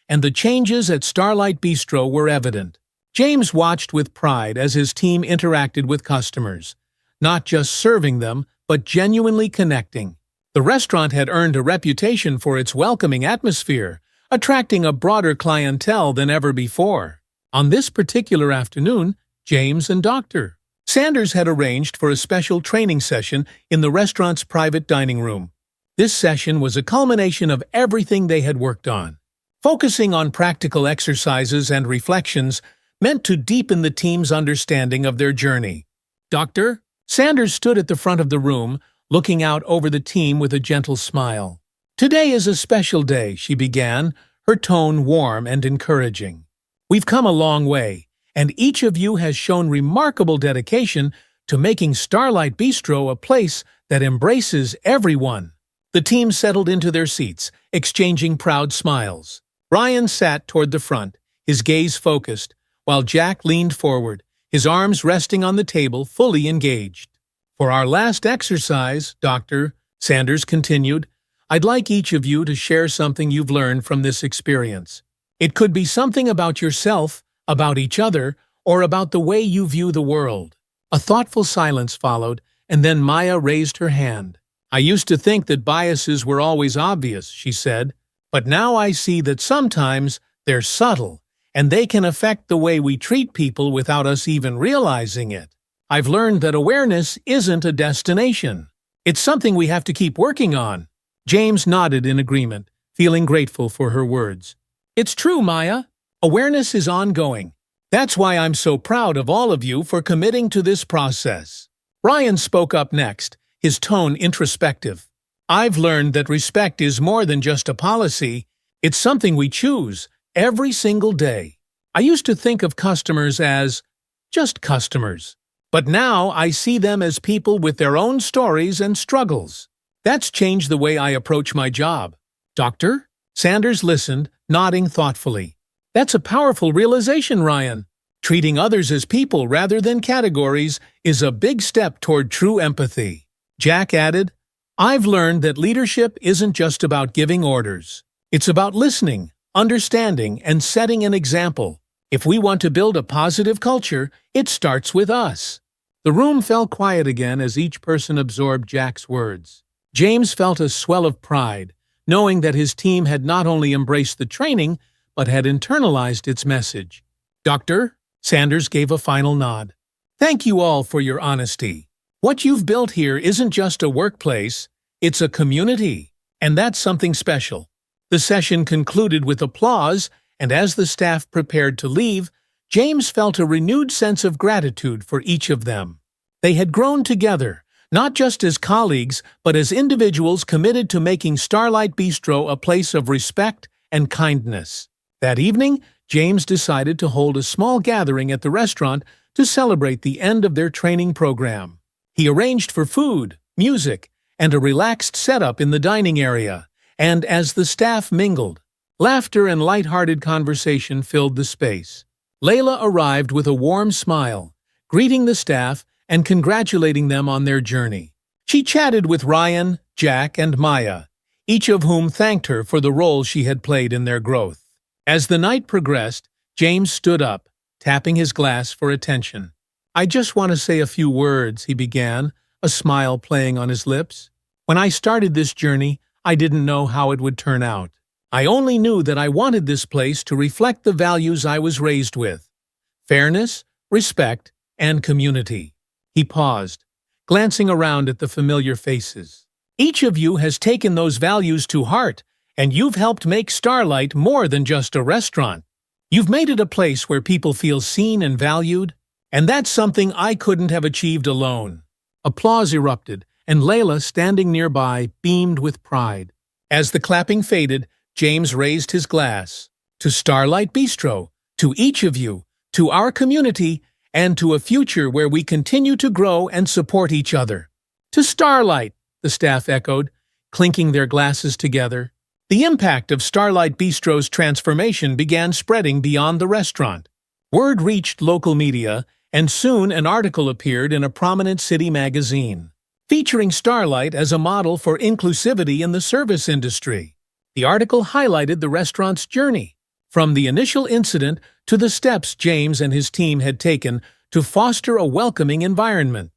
and the changes at Starlight Bistro were evident. James watched with pride as his team interacted with customers, not just serving them, but genuinely connecting. The restaurant had earned a reputation for its welcoming atmosphere, attracting a broader clientele than ever before. On this particular afternoon, James and Dr. Sanders had arranged for a special training session in the restaurant's private dining room. This session was a culmination of everything they had worked on, focusing on practical exercises and reflections meant to deepen the team's understanding of their journey. Dr. Sanders stood at the front of the room, looking out over the team with a gentle smile. "Today is a special day," she began, her tone warm and encouraging. "We've come a long way, and each of you has shown remarkable dedication to making Starlight Bistro a place that embraces everyone." The team settled into their seats, exchanging proud smiles. Ryan sat toward the front, his gaze focused, while Jack leaned forward, his arms resting on the table, fully engaged. "For our last exercise," Dr. Sanders continued, "I'd like each of you to share something you've learned from this experience. It could be something about yourself, about each other, or about the way you view the world." A thoughtful silence followed, and then Maya raised her hand. "I used to think that biases were always obvious," she said, "but now I see that sometimes they're subtle, and they can affect the way we treat people without us even realizing it. I've learned that awareness isn't a destination. It's something we have to keep working on." James nodded in agreement, feeling grateful for her words. "It's true, Maya. Awareness is ongoing. That's why I'm so proud of all of you for committing to this process." Ryan spoke up next, his tone introspective. "I've learned that respect is more than just a policy. It's something we choose every single day. I used to think of customers as just customers, but now I see them as people with their own stories and struggles. That's changed the way I approach my job." Dr. Sanders listened, nodding thoughtfully. "That's a powerful realization, Ryan. Treating others as people rather than categories is a big step toward true empathy." Jack added, "I've learned that leadership isn't just about giving orders. It's about listening, understanding, and setting an example. If we want to build a positive culture, it starts with us." The room fell quiet again as each person absorbed Jack's words. James felt a swell of pride, knowing that his team had not only embraced the training, but had internalized its message. Dr. Sanders gave a final nod. "Thank you all for your honesty. What you've built here isn't just a workplace, it's a community, and that's something special." The session concluded with applause, and as the staff prepared to leave, James felt a renewed sense of gratitude for each of them. They had grown together, not just as colleagues, but as individuals committed to making Starlight Bistro a place of respect and kindness. That evening, James decided to hold a small gathering at the restaurant to celebrate the end of their training program. He arranged for food, music, and a relaxed setup in the dining area, and as the staff mingled, laughter and light-hearted conversation filled the space. Layla arrived with a warm smile, greeting the staff and congratulating them on their journey. She chatted with Ryan, Jack, and Maya, each of whom thanked her for the role she had played in their growth. As the night progressed, James stood up, tapping his glass for attention. "I just want to say a few words," he began, a smile playing on his lips. "When I started this journey, I didn't know how it would turn out. I only knew that I wanted this place to reflect the values I was raised with: fairness, respect, and community." He paused, glancing around at the familiar faces. "Each of you has taken those values to heart, and you've helped make Starlight more than just a restaurant. You've made it a place where people feel seen and valued, and that's something I couldn't have achieved alone." Applause erupted, and Layla, standing nearby, beamed with pride. As the clapping faded, James raised his glass. "To Starlight Bistro, to each of you, to our community, and to a future where we continue to grow and support each other." "To Starlight," the staff echoed, clinking their glasses together. The impact of Starlight Bistro's transformation began spreading beyond the restaurant. Word reached local media, and soon an article appeared in a prominent city magazine. featuring Starlight as a model for inclusivity in the service industry. The article highlighted the restaurant's journey, from the initial incident to the steps James and his team had taken to foster a welcoming environment.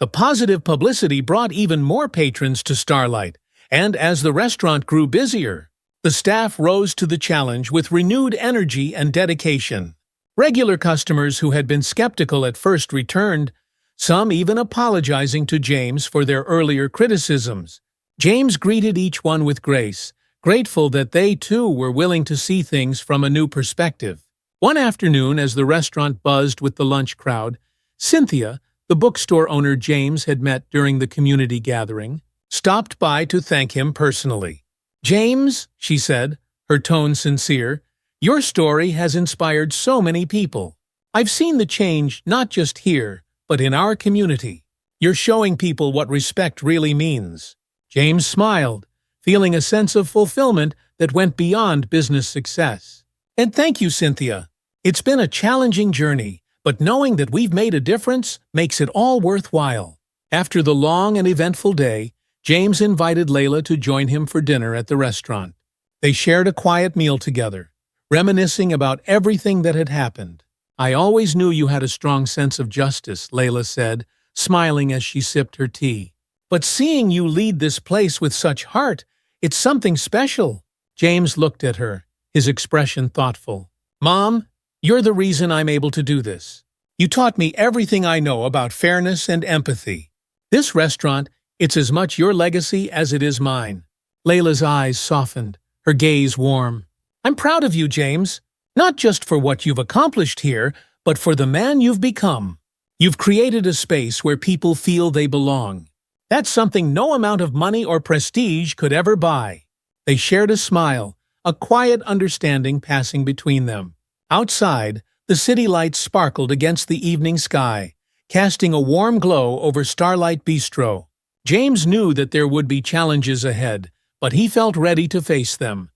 The positive publicity brought even more patrons to Starlight, and as the restaurant grew busier, the staff rose to the challenge with renewed energy and dedication. Regular customers who had been skeptical at first returned, some even apologizing to James for their earlier criticisms. James greeted each one with grace, grateful that they too were willing to see things from a new perspective. One afternoon, as the restaurant buzzed with the lunch crowd, Cynthia, the bookstore owner James had met during the community gathering, stopped by to thank him personally. "James," she said, her tone sincere, "your story has inspired so many people. I've seen the change not just here, but in our community. You're showing people what respect really means." James smiled, feeling a sense of fulfillment that went beyond business success. "And thank you, Cynthia. It's been a challenging journey, but knowing that we've made a difference makes it all worthwhile." After the long and eventful day, James invited Layla to join him for dinner at the restaurant. They shared a quiet meal together, reminiscing about everything that had happened. "I always knew you had a strong sense of justice," Layla said, smiling as she sipped her tea. "But seeing you lead this place with such heart, it's something special." James looked at her, his expression thoughtful. "Mom, you're the reason I'm able to do this. You taught me everything I know about fairness and empathy. This restaurant, it's as much your legacy as it is mine." Layla's eyes softened, her gaze warm. "I'm proud of you, James, not just for what you've accomplished here, but for the man you've become. You've created a space where people feel they belong. That's something no amount of money or prestige could ever buy." They shared a smile, a quiet understanding passing between them. Outside, the city lights sparkled against the evening sky, casting a warm glow over Starlight Bistro. James knew that there would be challenges ahead, but he felt ready to face them,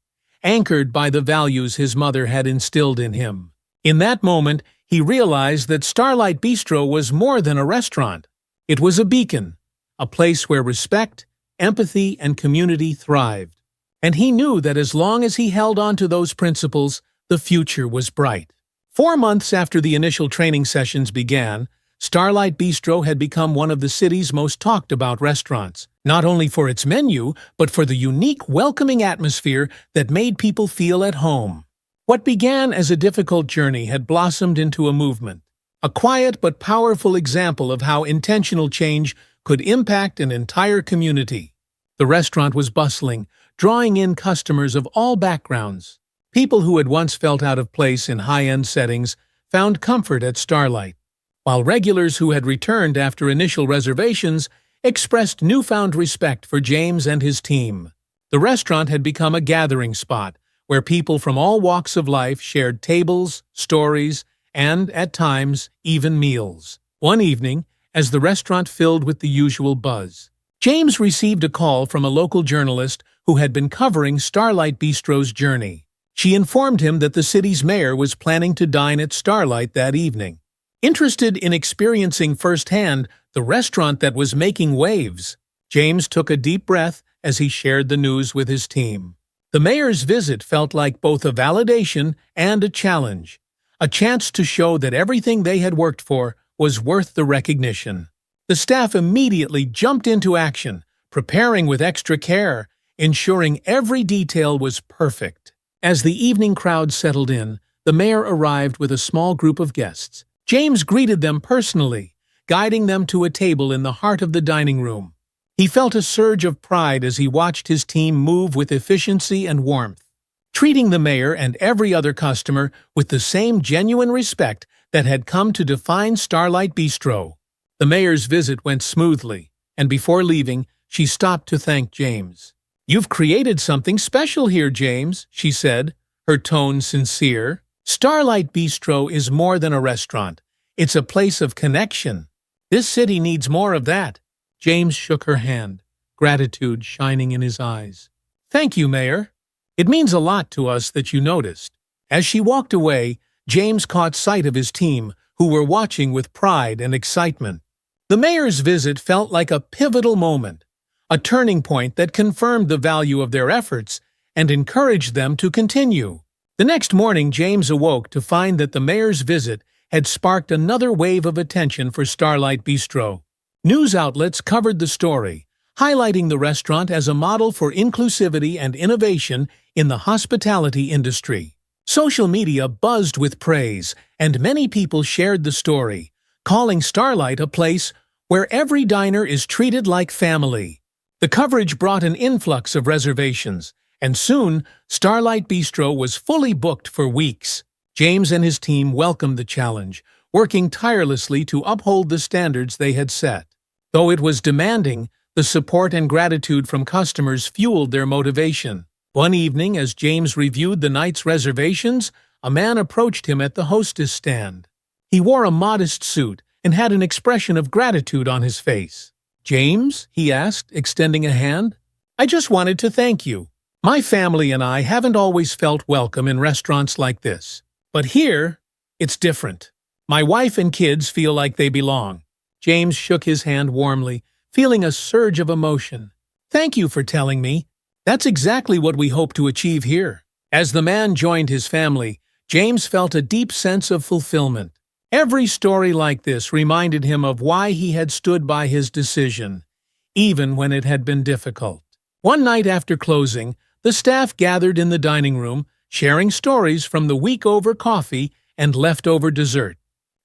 anchored by the values his mother had instilled in him. In that moment, he realized that Starlight Bistro was more than a restaurant. It was a beacon, a place where respect, empathy, and community thrived. And he knew that as long as he held on to those principles, the future was bright. 4 months after the initial training sessions began, Starlight Bistro had become one of the city's most talked-about restaurants, not only for its menu, but for the unique, welcoming atmosphere that made people feel at home. What began as a difficult journey had blossomed into a movement, a quiet but powerful example of how intentional change could impact an entire community. The restaurant was bustling, drawing in customers of all backgrounds. People who had once felt out of place in high-end settings found comfort at Starlight, while regulars who had returned after initial reservations expressed newfound respect for James and his team. The restaurant had become a gathering spot where people from all walks of life shared tables, stories, and, at times, even meals. One evening, as the restaurant filled with the usual buzz, James received a call from a local journalist who had been covering Starlight Bistro's journey. She informed him that the city's mayor was planning to dine at Starlight that evening. Interested in experiencing firsthand the restaurant that was making waves, James took a deep breath as he shared the news with his team. The mayor's visit felt like both a validation and a challenge, a chance to show that everything they had worked for was worth the recognition. The staff immediately jumped into action, preparing with extra care, ensuring every detail was perfect. As the evening crowd settled in, the mayor arrived with a small group of guests. James greeted them personally, guiding them to a table in the heart of the dining room. He felt a surge of pride as he watched his team move with efficiency and warmth, treating the mayor and every other customer with the same genuine respect that had come to define Starlight Bistro. The mayor's visit went smoothly, and before leaving, she stopped to thank James. "You've created something special here, James," she said, her tone sincere. "Starlight Bistro is more than a restaurant. It's a place of connection. This city needs more of that." James shook her hand, gratitude shining in his eyes. "Thank you, Mayor. It means a lot to us that you noticed." As she walked away, James caught sight of his team, who were watching with pride and excitement. The mayor's visit felt like a pivotal moment, a turning point that confirmed the value of their efforts and encouraged them to continue. The next morning, James awoke to find that the mayor's visit had sparked another wave of attention for Starlight Bistro. News outlets covered the story, highlighting the restaurant as a model for inclusivity and innovation in the hospitality industry. Social media buzzed with praise, and many people shared the story, calling Starlight a place where every diner is treated like family. The coverage brought an influx of reservations, and soon, Starlight Bistro was fully booked for weeks. James and his team welcomed the challenge, working tirelessly to uphold the standards they had set. Though it was demanding, the support and gratitude from customers fueled their motivation. One evening, as James reviewed the night's reservations, a man approached him at the hostess stand. He wore a modest suit and had an expression of gratitude on his face. "James?" he asked, extending a hand. "I just wanted to thank you. My family and I haven't always felt welcome in restaurants like this. But here, it's different. My wife and kids feel like they belong." James shook his hand warmly, feeling a surge of emotion. "Thank you for telling me. That's exactly what we hope to achieve here." As the man joined his family, James felt a deep sense of fulfillment. Every story like this reminded him of why he had stood by his decision, even when it had been difficult. One night after closing, the staff gathered in the dining room, sharing stories from the week over coffee and leftover dessert.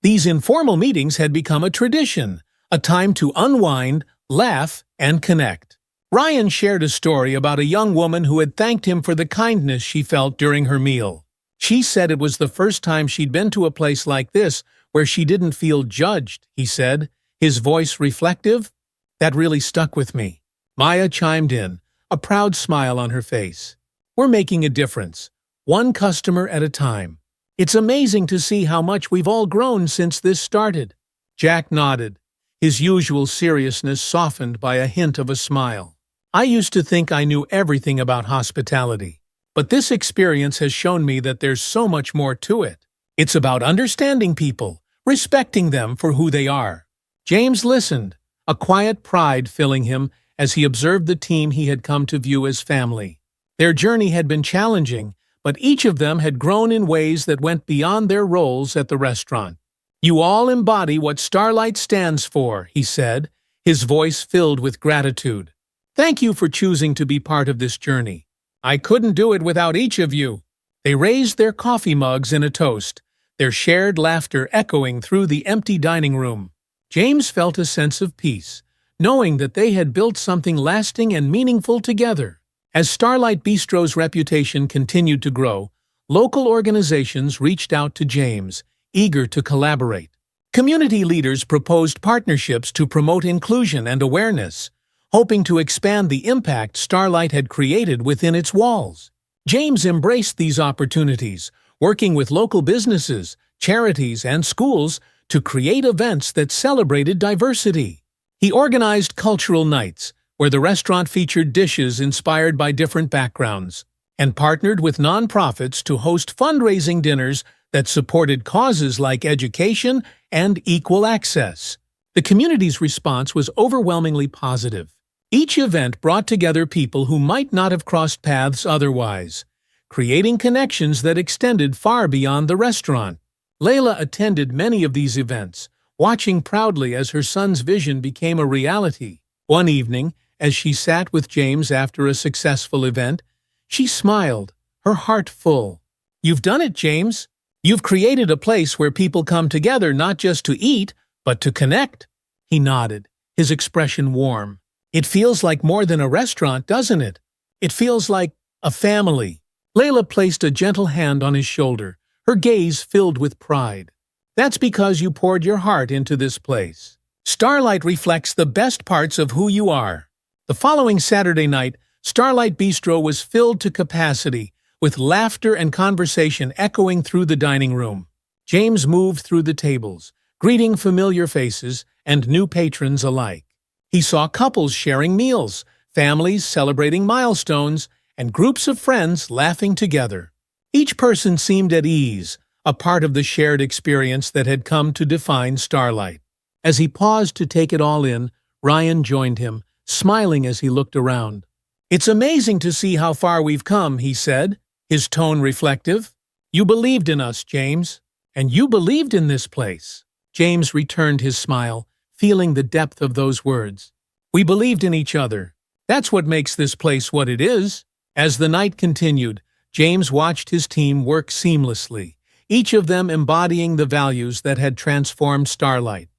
These informal meetings had become a tradition, a time to unwind, laugh, and connect. Ryan shared a story about a young woman who had thanked him for the kindness she felt during her meal. She said it was the first time she'd been to a place like this where she didn't feel judged, he said, his voice reflective. "That really stuck with me." Maya chimed in, a proud smile on her face. "We're making a difference, one customer at a time. It's amazing to see how much we've all grown since this started." Jack nodded, his usual seriousness softened by a hint of a smile. "I used to think I knew everything about hospitality, but this experience has shown me that there's so much more to it. It's about understanding people, respecting them for who they are." James listened, a quiet pride filling him as he observed the team he had come to view as family. Their journey had been challenging, but each of them had grown in ways that went beyond their roles at the restaurant. "You all embody what Starlight stands for," he said, his voice filled with gratitude. "Thank you for choosing to be part of this journey. I couldn't do it without each of you." They raised their coffee mugs in a toast, their shared laughter echoing through the empty dining room. James felt a sense of peace, knowing that they had built something lasting and meaningful together. As Starlight Bistro's reputation continued to grow, local organizations reached out to James, eager to collaborate. Community leaders proposed partnerships to promote inclusion and awareness, hoping to expand the impact Starlight had created within its walls. James embraced these opportunities, working with local businesses, charities, and schools to create events that celebrated diversity. He organized cultural nights, where the restaurant featured dishes inspired by different backgrounds, and partnered with nonprofits to host fundraising dinners that supported causes like education and equal access. The community's response was overwhelmingly positive. Each event brought together people who might not have crossed paths otherwise, creating connections that extended far beyond the restaurant. Layla attended many of these events, watching proudly as her son's vision became a reality. One evening, as she sat with James after a successful event, she smiled, her heart full. "You've done it, James. You've created a place where people come together not just to eat, but to connect." He nodded, his expression warm. "It feels like more than a restaurant, doesn't it? It feels like a family." Layla placed a gentle hand on his shoulder, her gaze filled with pride. "That's because you poured your heart into this place. Starlight reflects the best parts of who you are." The following Saturday night, Starlight Bistro was filled to capacity, with laughter and conversation echoing through the dining room. James moved through the tables, greeting familiar faces and new patrons alike. He saw couples sharing meals, families celebrating milestones, and groups of friends laughing together. Each person seemed at ease, a part of the shared experience that had come to define Starlight. As he paused to take it all in, Ryan joined him, smiling as he looked around. "It's amazing to see how far we've come," he said, his tone reflective. "You believed in us, James. And you believed in this place." James returned his smile, feeling the depth of those words. "We believed in each other. That's what makes this place what it is." As the night continued, James watched his team work seamlessly, each of them embodying the values that had transformed Starlight.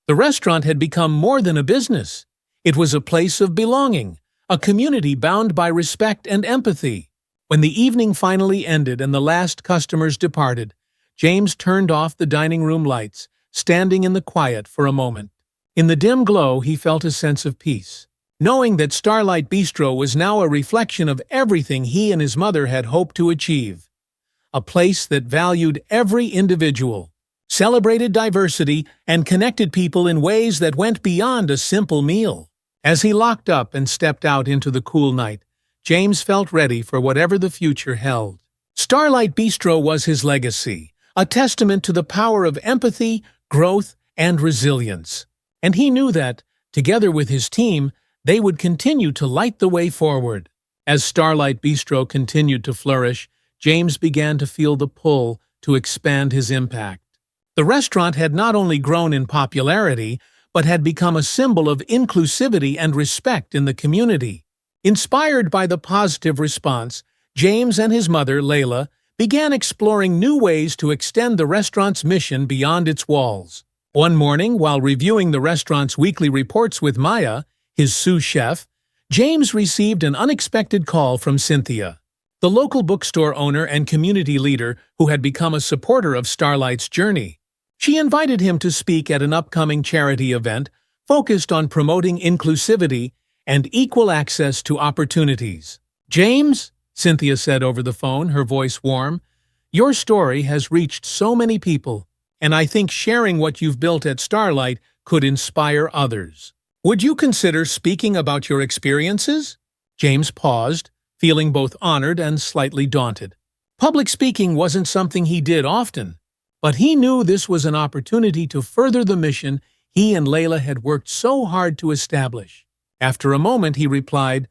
The restaurant had become more than a business. It was a place of belonging, a community bound by respect and empathy. When the evening finally ended and the last customers departed, James turned off the dining room lights, standing in the quiet for a moment. In the dim glow, he felt a sense of peace, knowing that Starlight Bistro was now a reflection of everything he and his mother had hoped to achieve. A place that valued every individual, celebrated diversity, and connected people in ways that went beyond a simple meal. As he locked up and stepped out into the cool night, James felt ready for whatever the future held. Starlight Bistro was his legacy, a testament to the power of empathy, growth, and resilience. And he knew that, together with his team, they would continue to light the way forward. As Starlight Bistro continued to flourish, James began to feel the pull to expand his impact. The restaurant had not only grown in popularity, but had become a symbol of inclusivity and respect in the community. Inspired by the positive response, James and his mother, Layla, began exploring new ways to extend the restaurant's mission beyond its walls. One morning, while reviewing the restaurant's weekly reports with Maya, his sous chef, James received an unexpected call from Cynthia, the local bookstore owner and community leader who had become a supporter of Starlight's journey. She invited him to speak at an upcoming charity event focused on promoting inclusivity and equal access to opportunities. "James," Cynthia said over the phone, her voice warm, "your story has reached so many people, and I think sharing what you've built at Starlight could inspire others. Would you consider speaking about your experiences?" James paused, feeling both honored and slightly daunted. Public speaking wasn't something he did often, but he knew this was an opportunity to further the mission he and Layla had worked so hard to establish. After a moment, he replied,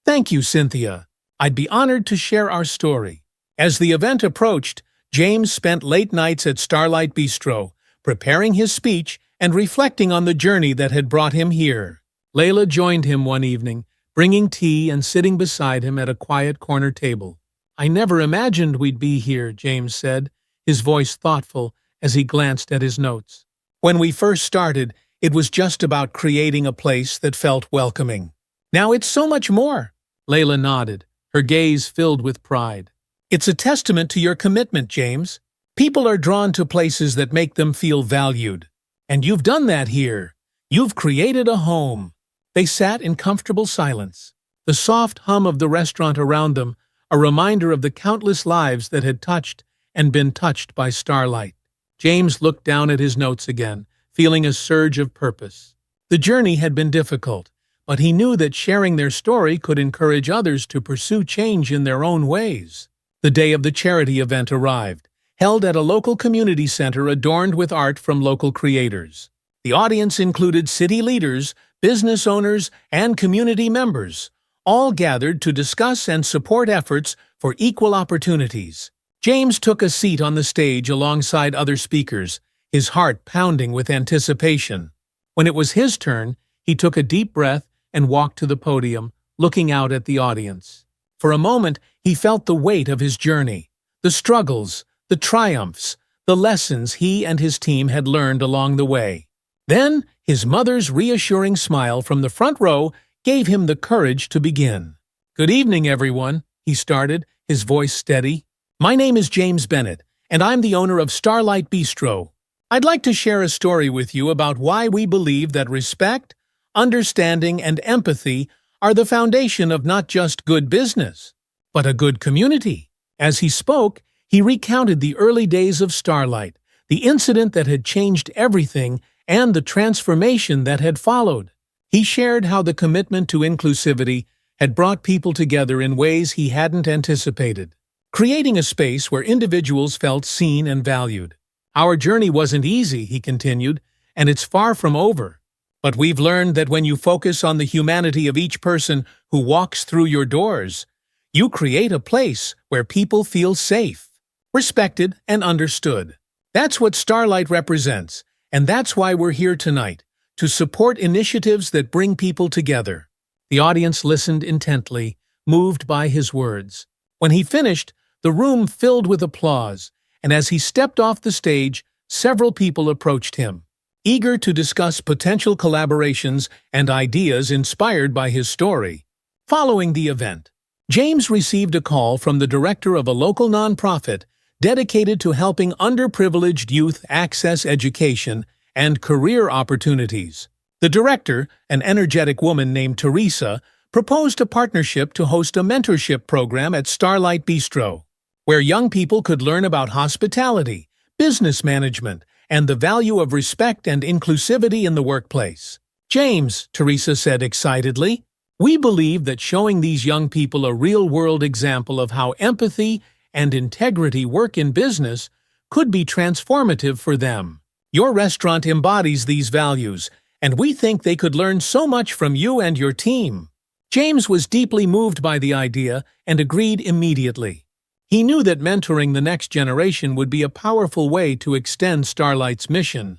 "Thank you, Cynthia. I'd be honored to share our story." As the event approached, James spent late nights at Starlight Bistro, preparing his speech and reflecting on the journey that had brought him here. Layla joined him one evening, bringing tea and sitting beside him at a quiet corner table. "I never imagined we'd be here," James said, his voice thoughtful as he glanced at his notes. "When we first started, it was just about creating a place that felt welcoming. Now it's so much more." Layla nodded, her gaze filled with pride. "It's a testament to your commitment, James. People are drawn to places that make them feel valued. And you've done that here. You've created a home." They sat in comfortable silence, the soft hum of the restaurant around them, a reminder of the countless lives that had touched and been touched by Starlight. James looked down at his notes again, feeling a surge of purpose. The journey had been difficult, but he knew that sharing their story could encourage others to pursue change in their own ways. The day of the charity event arrived, held at a local community center adorned with art from local creators. The audience included city leaders, business owners, and community members, all gathered to discuss and support efforts for equal opportunities. James took a seat on the stage alongside other speakers, his heart pounding with anticipation. When it was his turn, he took a deep breath and walked to the podium, looking out at the audience. For a moment, he felt the weight of his journey, the struggles, the triumphs, the lessons he and his team had learned along the way. Then, his mother's reassuring smile from the front row gave him the courage to begin. "Good evening, everyone," he started, his voice steady. "My name is James Bennett, and I'm the owner of Starlight Bistro. I'd like to share a story with you about why we believe that respect, understanding, and empathy are the foundation of not just good business, but a good community." As he spoke, he recounted the early days of Starlight, the incident that had changed everything, and the transformation that had followed. He shared how the commitment to inclusivity had brought people together in ways he hadn't anticipated, creating a space where individuals felt seen and valued. "Our journey wasn't easy," he continued, and it's far from over. But we've learned that when you focus on the humanity of each person who walks through your doors, you create a place where people feel safe, respected, and understood. That's what Starlight represents, and that's why we're here tonight, to support initiatives that bring people together. The audience listened intently, moved by his words. When he finished, the room filled with applause, and as he stepped off the stage, several people approached him, eager to discuss potential collaborations and ideas inspired by his story. Following the event, James received a call from the director of a local nonprofit dedicated to helping underprivileged youth access education and career opportunities. The director, an energetic woman named Teresa, proposed a partnership to host a mentorship program at Starlight Bistro, where young people could learn about hospitality, business management, and the value of respect and inclusivity in the workplace. James, Teresa said excitedly, we believe that showing these young people a real-world example of how empathy and integrity work in business could be transformative for them. Your restaurant embodies these values, and we think they could learn so much from you and your team. James was deeply moved by the idea and agreed immediately. He knew that mentoring the next generation would be a powerful way to extend Starlight's mission,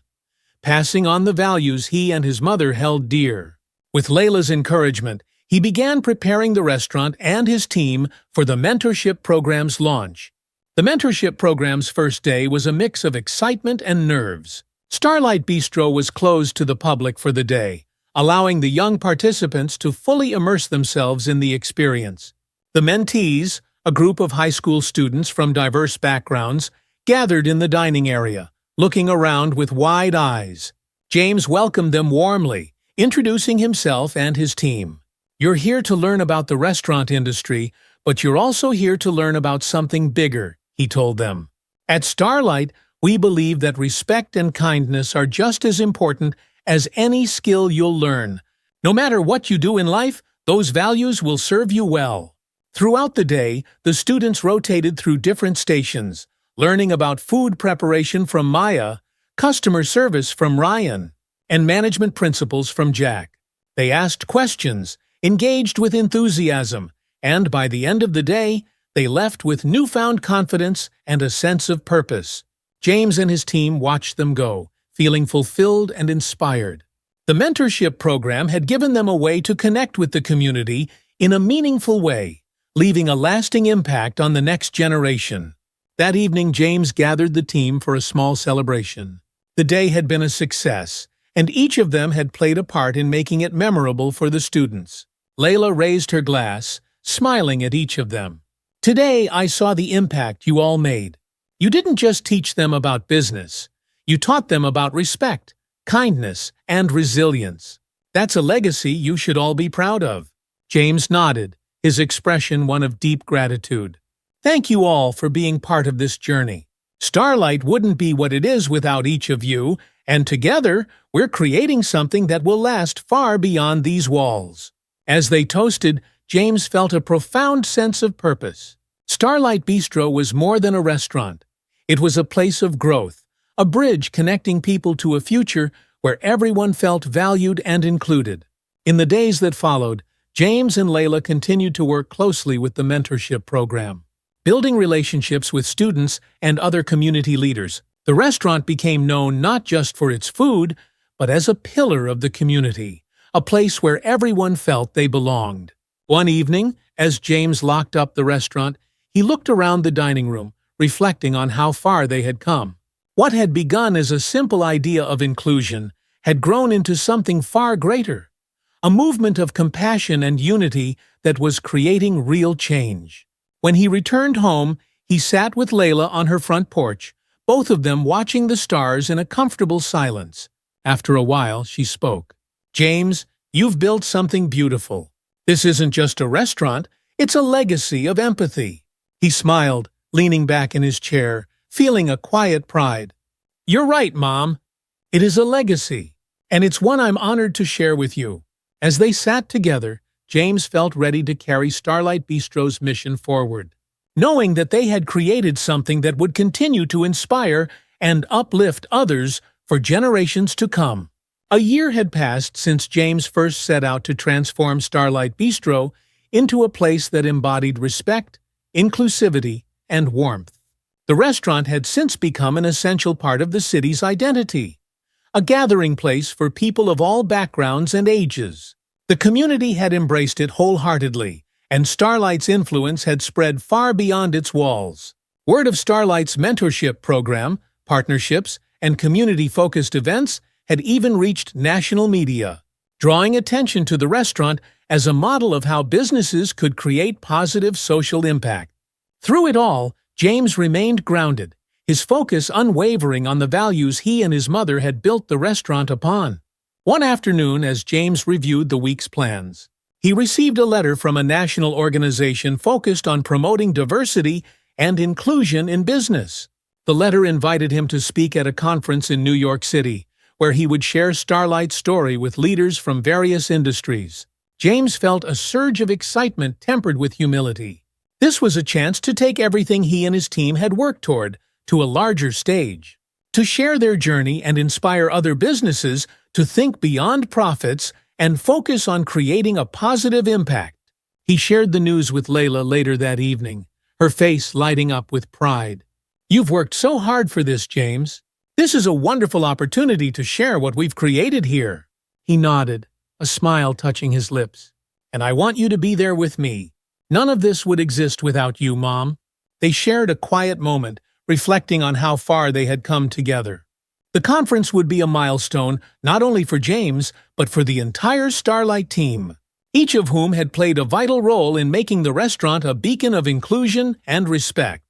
passing on the values he and his mother held dear. With Layla's encouragement, he began preparing the restaurant and his team for the mentorship program's launch. The mentorship program's first day was a mix of excitement and nerves. Starlight Bistro was closed to the public for the day, allowing the young participants to fully immerse themselves in the experience. The mentees, a group of high school students from diverse backgrounds, gathered in the dining area, looking around with wide eyes. James welcomed them warmly, introducing himself and his team. You're here to learn about the restaurant industry, but you're also here to learn about something bigger, he told them. At Starlight, we believe that respect and kindness are just as important as any skill you'll learn. No matter what you do in life, those values will serve you well. Throughout the day, the students rotated through different stations, learning about food preparation from Maya, customer service from Ryan, and management principles from Jack. They asked questions, engaged with enthusiasm, and by the end of the day, they left with newfound confidence and a sense of purpose. James and his team watched them go, feeling fulfilled and inspired. The mentorship program had given them a way to connect with the community in a meaningful way, leaving a lasting impact on the next generation. That evening, James gathered the team for a small celebration. The day had been a success, and each of them had played a part in making it memorable for the students. Layla raised her glass, smiling at each of them. Today, I saw the impact you all made. You didn't just teach them about business. You taught them about respect, kindness, and resilience. That's a legacy you should all be proud of. James nodded, his expression one of deep gratitude. Thank you all for being part of this journey. Starlight wouldn't be what it is without each of you, and together, we're creating something that will last far beyond these walls. As they toasted, James felt a profound sense of purpose. Starlight Bistro was more than a restaurant. It was a place of growth, a bridge connecting people to a future where everyone felt valued and included. In the days that followed, James and Layla continued to work closely with the mentorship program. Building relationships with students and other community leaders, the restaurant became known not just for its food, but as a pillar of the community, a place where everyone felt they belonged. One evening, as James locked up the restaurant, he looked around the dining room, reflecting on how far they had come. What had begun as a simple idea of inclusion had grown into something far greater, a movement of compassion and unity that was creating real change. When he returned home, he sat with Layla on her front porch, both of them watching the stars in a comfortable silence. After a while, she spoke. James, you've built something beautiful. This isn't just a restaurant, it's a legacy of empathy. He smiled, leaning back in his chair, feeling a quiet pride. You're right, Mom. It is a legacy, and it's one I'm honored to share with you. As they sat together, James felt ready to carry Starlight Bistro's mission forward, knowing that they had created something that would continue to inspire and uplift others for generations to come. A year had passed since James first set out to transform Starlight Bistro into a place that embodied respect, inclusivity, and warmth. The restaurant had since become an essential part of the city's identity, a gathering place for people of all backgrounds and ages. The community had embraced it wholeheartedly, and Starlight's influence had spread far beyond its walls. Word of Starlight's mentorship program, partnerships, and community-focused events had even reached national media, drawing attention to the restaurant as a model of how businesses could create positive social impact. Through it all, James remained grounded, his focus unwavering on the values he and his mother had built the restaurant upon. One afternoon, as James reviewed the week's plans, he received a letter from a national organization focused on promoting diversity and inclusion in business. The letter invited him to speak at a conference in New York City, where he would share Starlight's story with leaders from various industries. James felt a surge of excitement tempered with humility. This was a chance to take everything he and his team had worked toward to a larger stage, to share their journey and inspire other businesses to think beyond profits and focus on creating a positive impact. He shared the news with Layla later that evening, her face lighting up with pride. "You've worked so hard for this, James. This is a wonderful opportunity to share what we've created here." He nodded, a smile touching his lips. "And I want you to be there with me. None of this would exist without you, Mom." They shared a quiet moment, reflecting on how far they had come together. The conference would be a milestone not only for James, but for the entire Starlight team, each of whom had played a vital role in making the restaurant a beacon of inclusion and respect.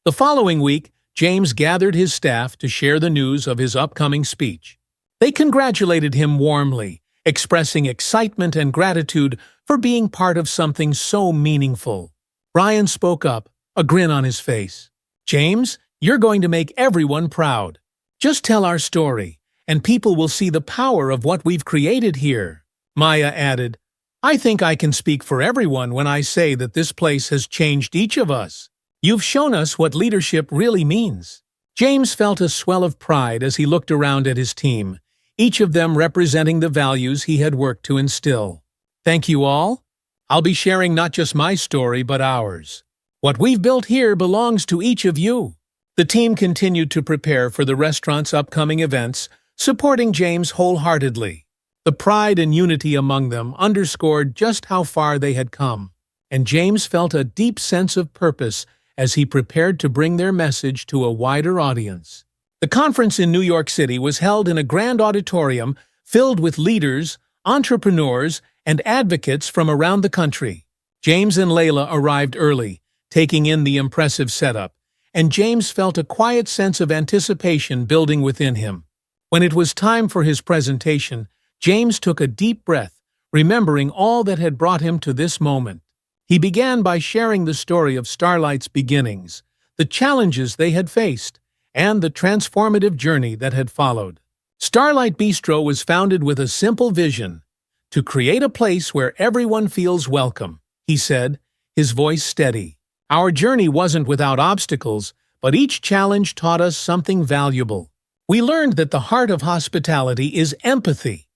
The following week, James gathered his staff to share the news of his upcoming speech. They congratulated him warmly, expressing excitement and gratitude for being part of something so meaningful. Brian spoke up, a grin on his face. "James, you're going to make everyone proud. Just tell our story, and people will see the power of what we've created here." Maya added, "I think I can speak for everyone when I say that this place has changed each of us. You've shown us what leadership really means." James felt a swell of pride as he looked around at his team, each of them representing the values he had worked to instill. "Thank you all. I'll be sharing not just my story, but ours. What we've built here belongs to each of you." The team continued to prepare for the restaurant's upcoming events, supporting James wholeheartedly. The pride and unity among them underscored just how far they had come, and James felt a deep sense of purpose as he prepared to bring their message to a wider audience. The conference in New York City was held in a grand auditorium filled with leaders, entrepreneurs, and advocates from around the country. James and Layla arrived early, taking in the impressive setup, and James felt a quiet sense of anticipation building within him. When it was time for his presentation, James took a deep breath, remembering all that had brought him to this moment. He began by sharing the story of Starlight's beginnings, the challenges they had faced, and the transformative journey that had followed. Starlight Bistro was founded with a simple vision: to create a place where everyone feels welcome, he said, his voice steady. "Our journey wasn't without obstacles, but each challenge taught us something valuable. We learned that the heart of hospitality is empathy,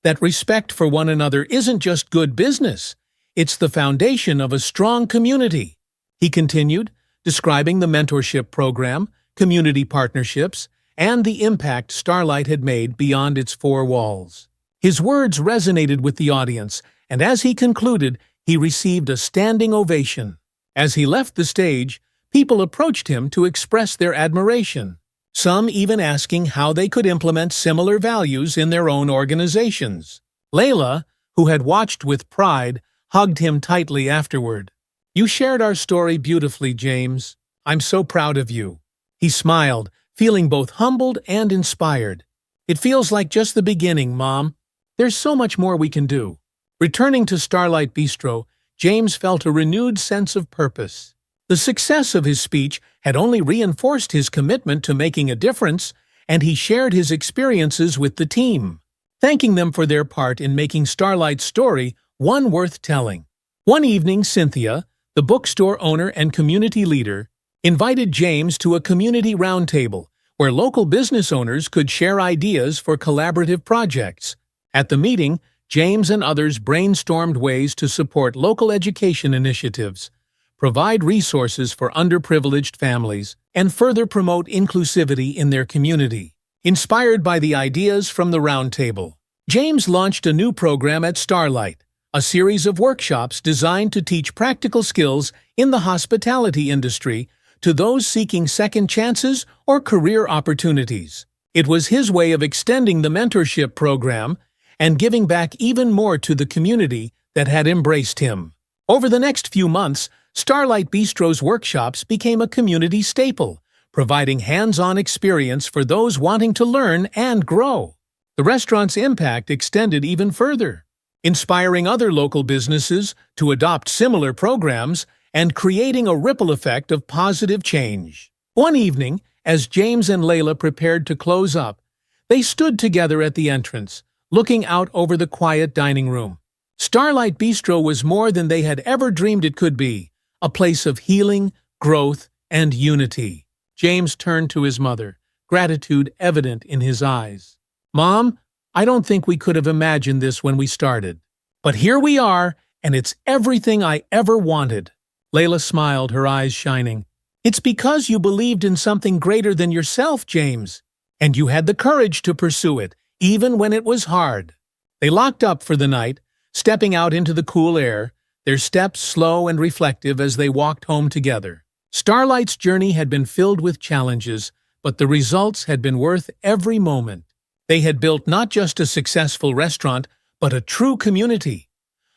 that respect for one another isn't just good business, it's the foundation of a strong community," he continued, describing the mentorship program, community partnerships, and the impact Starlight had made beyond its four walls. His words resonated with the audience, and as he concluded, he received a standing ovation. As he left the stage, people approached him to express their admiration, some even asking how they could implement similar values in their own organizations. Layla, who had watched with pride, hugged him tightly afterward. "You shared our story beautifully, James. I'm so proud of you." He smiled, feeling both humbled and inspired. "It feels like just the beginning, Mom. There's so much more we can do." Returning to Starlight Bistro, James felt a renewed sense of purpose. The success of his speech had only reinforced his commitment to making a difference, and he shared his experiences with the team, thanking them for their part in making Starlight's story one worth telling. One evening, Cynthia, the bookstore owner and community leader, invited James to a community roundtable where local business owners could share ideas for collaborative projects. At the meeting, James and others brainstormed ways to support local education initiatives, provide resources for underprivileged families, and further promote inclusivity in their community. Inspired by the ideas from the roundtable, James launched a new program at Starlight, a series of workshops designed to teach practical skills in the hospitality industry to those seeking second chances or career opportunities. It was his way of extending the mentorship program and giving back even more to the community that had embraced him. Over the next few months, Starlight Bistro's workshops became a community staple, providing hands-on experience for those wanting to learn and grow. The restaurant's impact extended even further, inspiring other local businesses to adopt similar programs and creating a ripple effect of positive change. One evening, as James and Layla prepared to close up, they stood together at the entrance, looking out over the quiet dining room. Starlight Bistro was more than they had ever dreamed it could be, a place of healing, growth, and unity. James turned to his mother, gratitude evident in his eyes. "Mom, I don't think we could have imagined this when we started. But here we are, and it's everything I ever wanted." Layla smiled, her eyes shining. "It's because you believed in something greater than yourself, James, and you had the courage to pursue it, even when it was hard." They locked up for the night, stepping out into the cool air, their steps slow and reflective as they walked home together. Starlight's journey had been filled with challenges, but the results had been worth every moment. They had built not just a successful restaurant, but a true community,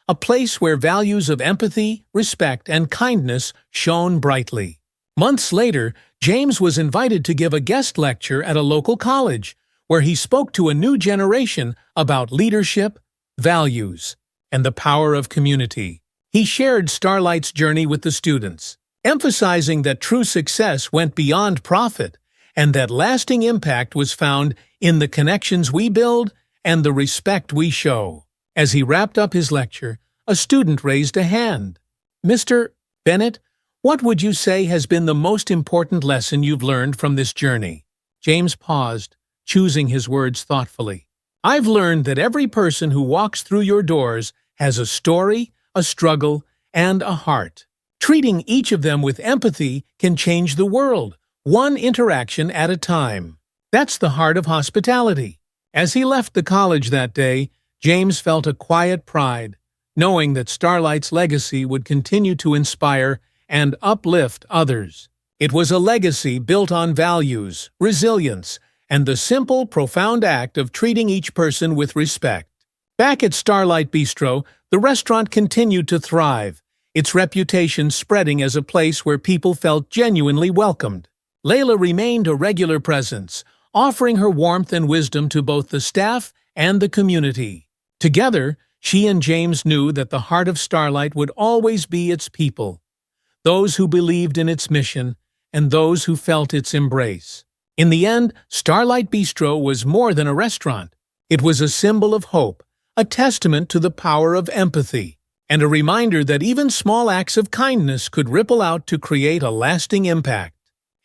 a place where values of empathy, respect, and kindness shone brightly. Months later, James was invited to give a guest lecture at a local college, where he spoke to a new generation about leadership, values, and the power of community. He shared Starlight's journey with the students, emphasizing that true success went beyond profit and that lasting impact was found in the connections we build and the respect we show. As he wrapped up his lecture, a student raised a hand. "Mr. Bennett, what would you say has been the most important lesson you've learned from this journey?" James paused, choosing his words thoughtfully. "I've learned that every person who walks through your doors has a story, a struggle, and a heart. Treating each of them with empathy can change the world, one interaction at a time. That's the heart of hospitality." As he left the college that day, James felt a quiet pride, knowing that Starlight's legacy would continue to inspire and uplift others. It was a legacy built on values, resilience, and the simple, profound act of treating each person with respect. Back at Starlight Bistro, the restaurant continued to thrive, its reputation spreading as a place where people felt genuinely welcomed. Layla remained a regular presence, offering her warmth and wisdom to both the staff and the community. Together, she and James knew that the heart of Starlight would always be its people, those who believed in its mission, and those who felt its embrace. In the end, Starlight Bistro was more than a restaurant. It was a symbol of hope, a testament to the power of empathy, and a reminder that even small acts of kindness could ripple out to create a lasting impact.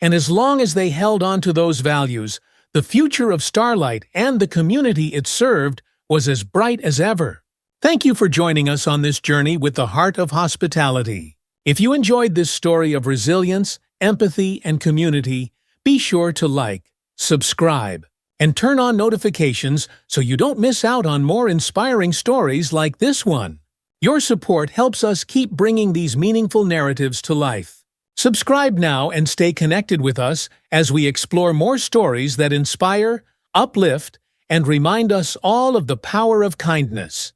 And as long as they held on to those values, the future of Starlight and the community it served was as bright as ever. Thank you for joining us on this journey with the heart of hospitality. If you enjoyed this story of resilience, empathy, and community, be sure to like, subscribe, and turn on notifications so you don't miss out on more inspiring stories like this one. Your support helps us keep bringing these meaningful narratives to life. Subscribe now and stay connected with us as we explore more stories that inspire, uplift, and remind us all of the power of kindness.